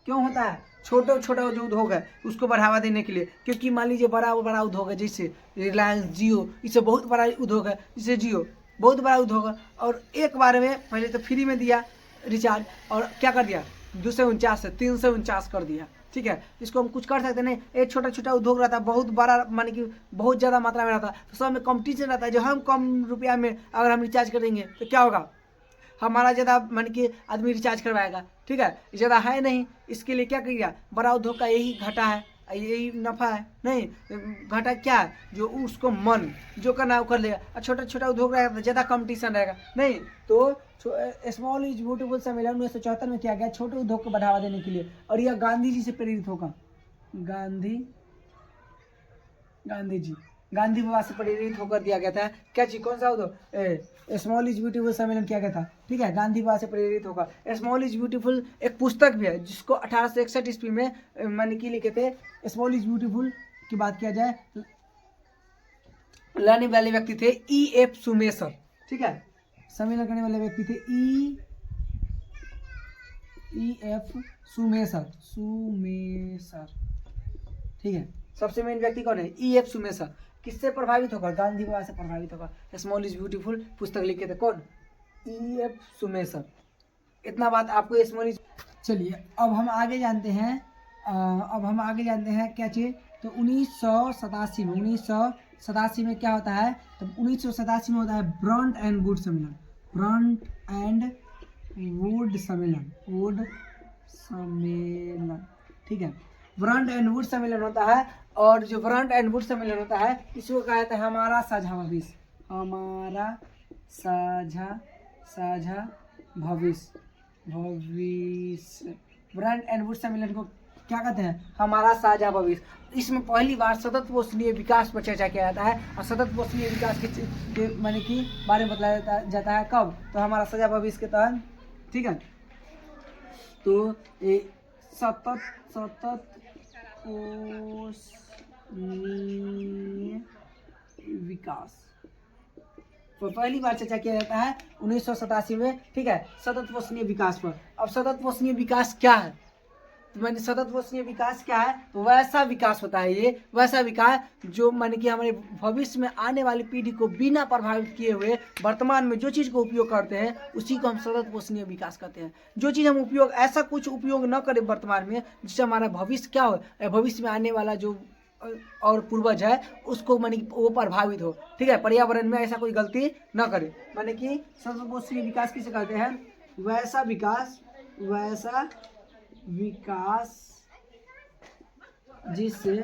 क्यों होता है? छोटा जो उद्योग है उसको बढ़ावा देने के लिए। क्योंकि मान लीजिए बड़ा उद्योग है, जैसे रिलायंस जियो, इससे बहुत बड़ा उद्योग है, जैसे जियो बहुत बड़ा उद्योग है। और एक बार में पहले तो फ्री में दिया रिचार्ज, और क्या कर दिया? 249 से 349 कर दिया, ठीक है। इसको हम कुछ कर सकते नहीं। एक छोटा उद्योग रहता है, बहुत बड़ा माने कि बहुत ज़्यादा मात्रा में रहता है, तो सब में कंपटीशन रहता है। जो हम कम रुपया में अगर हम रिचार्ज करेंगे तो क्या होगा? हमारा ज़्यादा मान कि आदमी रिचार्ज करवाएगा, ठीक है। ज़्यादा है नहीं, इसके लिए क्या किया? बड़ा उद्योग का यही घाटा है, यही नफा है। नहीं, घाटा क्या है? जो उसको मन जो करना वो कर लेगा। और छोटा उद्योग रहेगा तो ज़्यादा कंपटीशन रहेगा। नहीं, तो स्मॉल इज ब्यूटीफुल सम्मेलन 1974 में किया गया छोटे उद्योग को बढ़ावा देने के लिए। और यह गांधी जी से प्रेरित होगा। गांधी बाबा से प्रेरित होकर दिया गया था। क्या चीज? कौन सा उद्योग? स्मॉल इज ब्यूटीफुल सम्मेलन किया गया था, ठीक है। गांधी बाबा से प्रेरित होकर। स्मॉल इज ब्यूटीफुल एक पुस्तक भी है जिसको 1861 ईस्वी में मैंने की लिखे थे। स्मॉल इज ब्यूटीफुल की बात किया जाए तो लाने वाले व्यक्ति थे E.F. सुमेसर, ठीक है। सम्मेलन करने वाले व्यक्ति थे E.F. सुमेसर, ठीक है। सबसे मेन व्यक्ति कौन है? E.F. सुमेशा। किससे प्रभावित होकर? गांधी बाबा से प्रभावित होकर स्मॉल इज ब्यूटीफुल पुस्तक लिखे थे। कौन? E.F. सुमेशा। इतना बात आपको स्मॉल इज। चलिए अब हम आगे जानते हैं क्या चीज़। तो 1987 में क्या होता है? तो 1987 में होता है ब्रंट एंड वुड सम्मेलन। ठीक है, ब्रंट एंड वुड सम्मेलन होता है। और जो ब्रंट एंड वुड सम्मेलन होता है इसको कहा जाता है हमारा साझा भविष्य। हमारा साझा भविष्य। ब्रंट एंड वुड सम्मेलन को क्या कहते हैं? हमारा साझा भविष्य। इसमें पहली बार सतत पोषणीय विकास पर चर्चा किया जाता है और सतत पोषणीय विकास के माने की बारे में बताया जाता है। कब? तो हमारा साझा भविष्य के तहत। ठीक है, तो सतत पोषणीय विकास तो पहली बार चर्चा किया जाता है 1987 में। ठीक है, सतत पोषणीय विकास पर। अब सतत पोषणीय विकास क्या है? तो मैंने सतत पोषणीय विकास क्या है? तो वैसा विकास होता है, ये वैसा विकास जो माने कि हमारे भविष्य में आने वाली पीढ़ी को बिना प्रभावित किए हुए वर्तमान में जो चीज़ को उपयोग करते हैं उसी को हम सतत पोषणीय विकास कहते हैं। जो चीज़ हम उपयोग, ऐसा कुछ उपयोग न करें वर्तमान में जिससे हमारा भविष्य क्या हो, भविष्य में आने वाला जो और पूर्वज है उसको माने वो प्रभावित हो। ठीक है, पर्यावरण में ऐसा कोई गलती न करे। माने कि सतत पोषणीय विकास किसे कहते हैं? वैसा विकास जिससे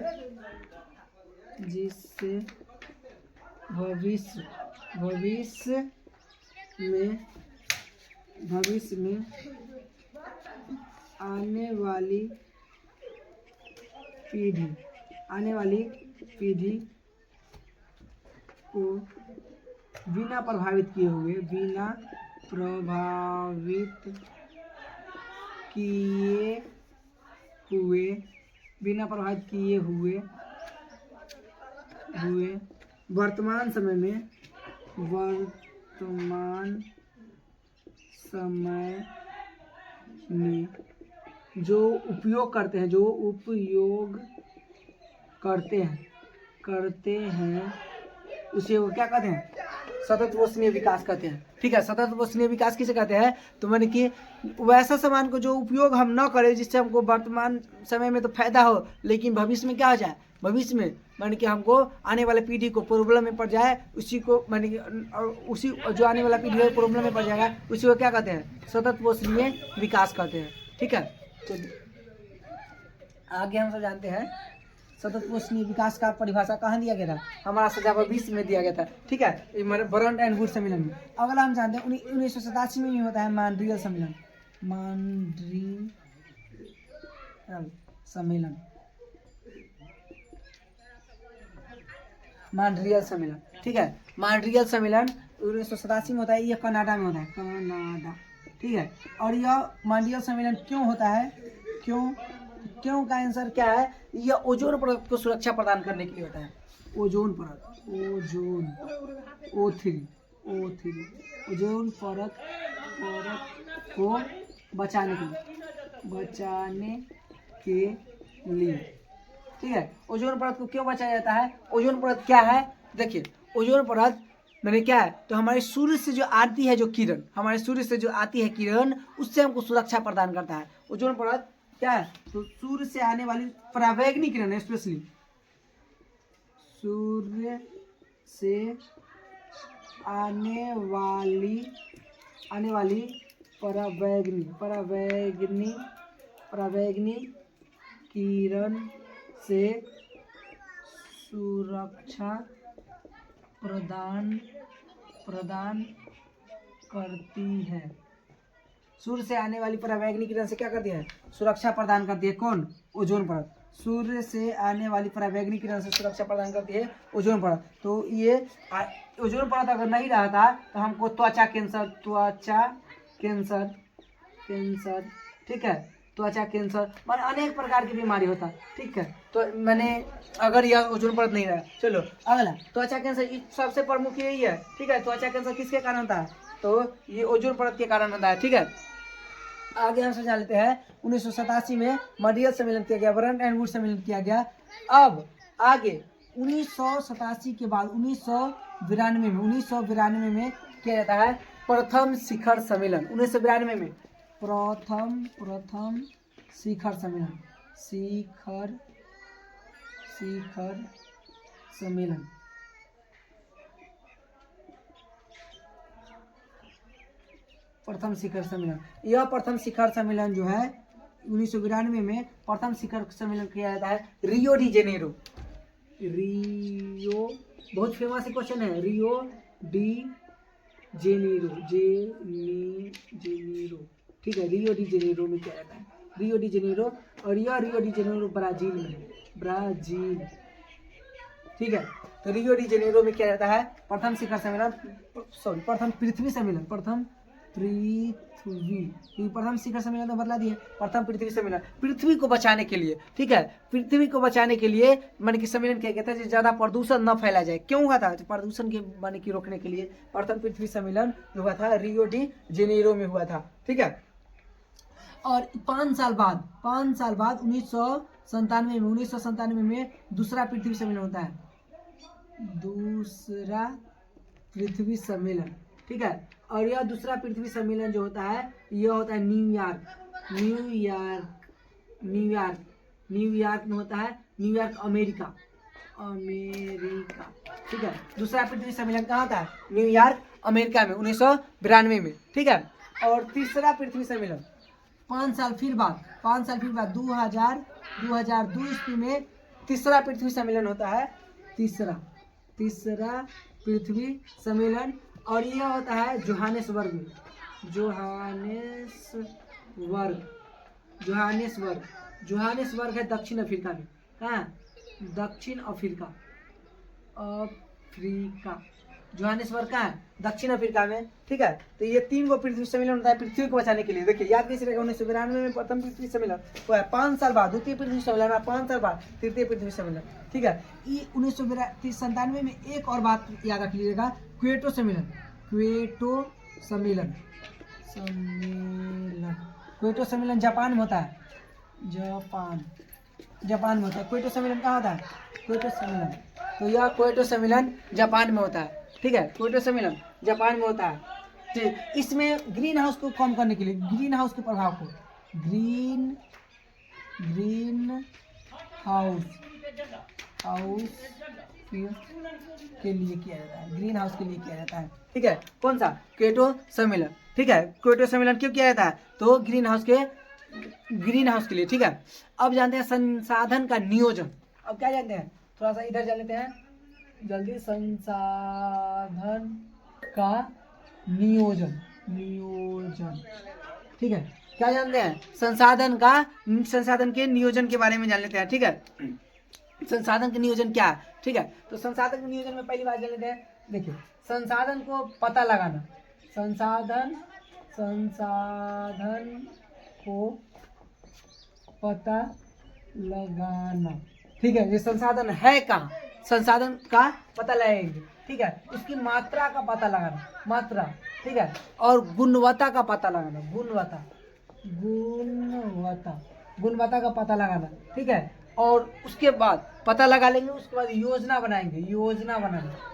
भविष्य में आने वाली पीढ़ी को बिना प्रभावित किए हुए वर्तमान समय में जो उपयोग करते हैं उसे वो क्या कहते हैं? सतत पोषणीय विकास कहते हैं। ठीक है, सतत पोषणीय विकास किसे कहते हैं? तो मैंने कि वैसा सामान को जो उपयोग हम न करें जिससे हमको वर्तमान समय में तो फायदा हो लेकिन भविष्य में क्या हो जाए, भविष्य में माने कि हमको आने वाले पीढ़ी को प्रॉब्लम में पड़ जाए, उसी को माने कि उसी जो आने वाला पीढ़ी है प्रॉब्लम में पड़ जाएगा उसी को क्या कहते हैं? सतत पोषणीय विकास कहते हैं। ठीक है, तो आगे हम सब जानते हैं सतत पोषणीय विकास का परिभाषा कहाँ दिया गया था? हमारा साझा भविष्य में दिया गया था। ठीक है, ब्रंट एंड वुड सम्मेलन में। अगला हम जानते हैं 1987 में ही होता है मॉन्ट्रियल सम्मेलन। ठीक है, मॉन्ट्रियल सम्मेलन 1987 में होता है। ये कनाडा में होता है, कनाडा। ठीक है, और यह मॉन्ट्रियल सम्मेलन क्यों होता है? क्यों का आंसर क्या है? यह ओजोन परत को सुरक्षा प्रदान करने के लिए होता है। ओजोन परत को बचाने के लिए। ठीक है, ओजोन परत को क्यों बचाया जाता है? ओजोन परत क्या है? देखिए, ओजोन परत मैंने क्या है? तो हमारे सूर्य से जो आती है किरण उससे हमको सुरक्षा प्रदान करता है। ओजोन परत क्या है? तो सूर्य से आने वाली पराबैंगनी किरण, स्पेशली सूर्य से आने वाली पराबैंगनी किरण से सुरक्षा प्रदान करती है। सूर्य से आने वाली पराबैंगनी किरण से क्या करती है? सुरक्षा प्रदान करती है। कौन? ओजोन परत। सूर्य से आने वाली पराबैंगनी किरण से सुरक्षा प्रदान करती है ओजोन परत। तो ये ओजोन परत अगर नहीं रहता तो हमको त्वचा कैंसर, ठीक है, त्वचा कैंसर माने अनेक प्रकार की बीमारी होता। ठीक है, तो मैंने अगर यह ओजोन परत नहीं रहा। चलो अगला, त्वचा कैंसर सबसे प्रमुख यही है। ठीक है, त्वचा कैंसर किसके कारण होता है? तो ये ओजोन परत के कारण होता है। ठीक है, आगे हम समझा लेते हैं 1987 में मॉन्ट्रियल सम्मेलन किया गया, बर्न एंड वुड सम्मेलन किया गया। अब आगे 1987 के बाद 1992 में किया जाता है प्रथम शिखर सम्मेलन। 1992 में प्रथम शिखर सम्मेलन, शिखर सम्मेलन। प्रथम शिखर सम्मेलन, यह प्रथम शिखर सम्मेलन जो है 1992 में प्रथम शिखर सम्मेलन किया जाता है रियो डी जेनेरो। रियो बहुत फेमस क्वेश्चन है, रियो डी जेनेरो, जेनेरो, ठीक है, रियो डी जेनेरो में किया जाता है, रियो डी जेनेरो। और यह रियो डी जेनेरो ब्राजील में है, ब्राजील, ठीक है। तो रियो डी जेनेरो में किया जाता है प्रथम शिखर सम्मेलन, सॉरी प्रथम पृथ्वी सम्मेलन, प्रथम शिखर सम्मेलन तो बदला दिए, प्रथम पृथ्वी सम्मेलन, पृथ्वी को बचाने के लिए, ठीक है, पृथ्वी को बचाने के लिए मान की सम्मेलन किया गया था, ज्यादा प्रदूषण न फैला जाए। क्यों हुआ था? प्रदूषण के मान की रोकने के लिए प्रथम पृथ्वी सम्मेलन जो हुआ था रियो डी जेनेरो में हुआ था, ठीक है। और 5 साल बाद 1997 में दूसरा पृथ्वी सम्मेलन होता है, दूसरा पृथ्वी सम्मेलन, ठीक है। और यह दूसरा पृथ्वी सम्मेलन जो होता है यह होता है न्यूयॉर्क में होता है, न्यूयॉर्क अमेरिका, ठीक है। दूसरा पृथ्वी सम्मेलन कहाँ होता है? न्यूयॉर्क अमेरिका में 1992 में, ठीक है। और तीसरा पृथ्वी सम्मेलन 5 साल फिर बाद 2002 ईस्वी में तीसरा पृथ्वी सम्मेलन होता है, तीसरा पृथ्वी सम्मेलन। और यह होता है जोहानेसबर्ग में, जोहानेसबर्ग है दक्षिण अफ्रीका में, हाँ दक्षिण अफ्रीका, जोहानेसबर्ग कहाँ है? दक्षिण अफ्रीका में, ठीक है। तो ये 3 गो पृथ्वी सम्मेलन होता है पृथ्वी को बचाने के लिए। देखिए याद कैसे रहेगा, 1992 में प्रथम पृथ्वी सम्मेलन हुआ है, 5 साल बाद द्वितीय पृथ्वी सम्मेलन, 5 साल बाद तृतीय पृथ्वी सम्मेलन, ठीक है। ये 1997 में एक और बात याद रख लीजिएगा, क्वेटो सम्मेलन, क्वेटो सम्मेलन जापान में होता है, जापान में होता है। क्वेटो सम्मेलन कहाँ होता है? क्वेटो सम्मेलन, तो यह क्वेटो सम्मेलन जापान में होता है, ठीक है, क्वेटो सम्मेलन जापान में होता है, ठीक। इसमें ग्रीन हाउस को कम करने के लिए, ग्रीन हाउस के प्रभाव को, ग्रीन हाउस के लिए किया जाता है, ग्रीन हाउस के लिए किया जाता है, ठीक है। कौन सा? क्योटो सम्मेलन, ठीक है। क्योटो सम्मेलन क्यों किया जाता है? तो ग्रीन हाउस के लिए, ठीक है। अब जानते हैं संसाधन का नियोजन। अब क्या जानते हैं, थोड़ा सा इधर जान लेते हैं जल्दी, संसाधन का नियोजन, ठीक है। क्या जानते हैं? संसाधन के नियोजन के बारे में जान लेते हैं, ठीक है। संसाधन का नियोजन क्या है, ठीक है। तो संसाधन के नियोजन में पहली बात जान लेते हैं, देखिए संसाधन को पता लगाना, संसाधन को पता लगाना, ठीक है। ये संसाधन है कहाँ, संसाधन का पता लगाएंगे, ठीक है। उसकी मात्रा का पता लगाना, मात्रा, ठीक है। और गुणवत्ता का पता लगाना, गुणवत्ता का पता लगाना, ठीक है। और उसके बाद पता लगा लेंगे, उसके बाद योजना बनाएंगे,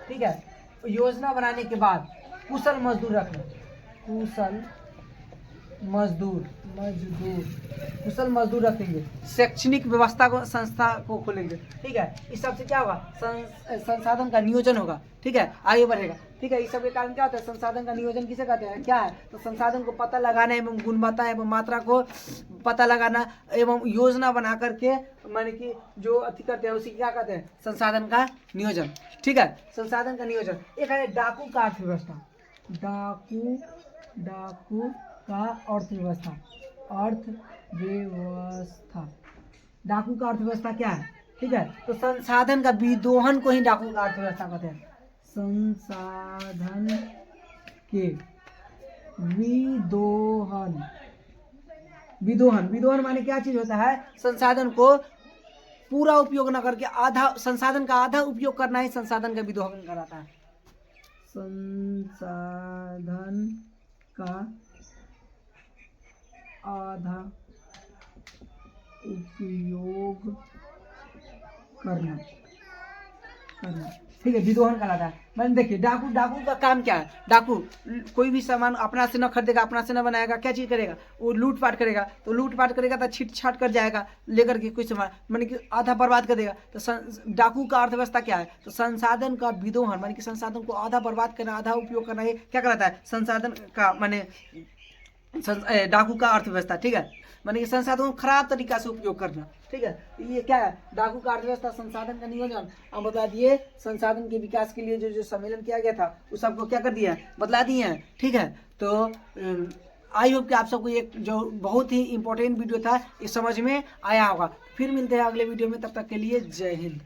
ठीक है। योजना बनाने के बाद कुशल मजदूर रखना, कुशल मजदूर रखेंगे, शैक्षणिक व्यवस्था को, संस्था को खोलेंगे, ठीक है। इस सब से क्या होगा? संसाधन का नियोजन होगा, ठीक है, आगे बढ़ेगा, ठीक है। इस सब के कारण क्या होता है? संसाधन का नियोजन किसे कहते हैं, क्या है? तो संसाधन को पता लगाना एवं गुणवत्ता एवं मात्रा को पता लगाना एवं योजना बना करके माने कि जो अति करते हैं उसी क्या कहते हैं? संसाधन का नियोजन, ठीक है। संसाधन का नियोजन। एक है डाकू का अर्थव्यवस्था, डाकू का अर्थव्यवस्था, डाकू का अर्थव्यवस्था क्या है, ठीक है। तो संसाधन का विदोहन को ही डाकू का अर्थव्यवस्था कहते हैं, संसाधन के विदोहन माने क्या चीज होता है? संसाधन को पूरा उपयोग न करके संसाधन का आधा उपयोग करना ही संसाधन का विदोहन कराता है, संसाधन का आधा उपयोग करना करना, ठीक है, विदोहन कहलाता है। मैंने देखिए डाकू का काम क्या है, डाकू कोई भी सामान अपना से न खरीदेगा, अपना से न बनाएगा, क्या चीज़ करेगा, वो लूटपाट करेगा, तो लूटपाट करेगा तो छीट छाट कर जाएगा लेकर के कोई सामान, माने कि आधा बर्बाद कर देगा। तो डाकू का अर्थव्यवस्था क्या है, तो संसाधन का विदोहन, माने कि संसाधन को आधा बर्बाद करना, आधा उपयोग करना, ये क्या कहलाता है, संसाधन का माने डाकू का अर्थव्यवस्था, ठीक है, माने कि संसाधन को खराब तरीका से उपयोग करना, ठीक है। ये क्या है, डाकू का अर्थव्यवस्था, संसाधन का नियोजन। अब बता दिए संसाधन के विकास के लिए जो सम्मेलन किया गया था उस सबको क्या कर दिया है, बतला दिए हैं, ठीक है। तो आई होप कि आप सबको एक जो बहुत ही इंपॉर्टेंट वीडियो था ये समझ में आया होगा। फिर मिलते हैं अगले वीडियो में, तब तक के लिए जय हिंद।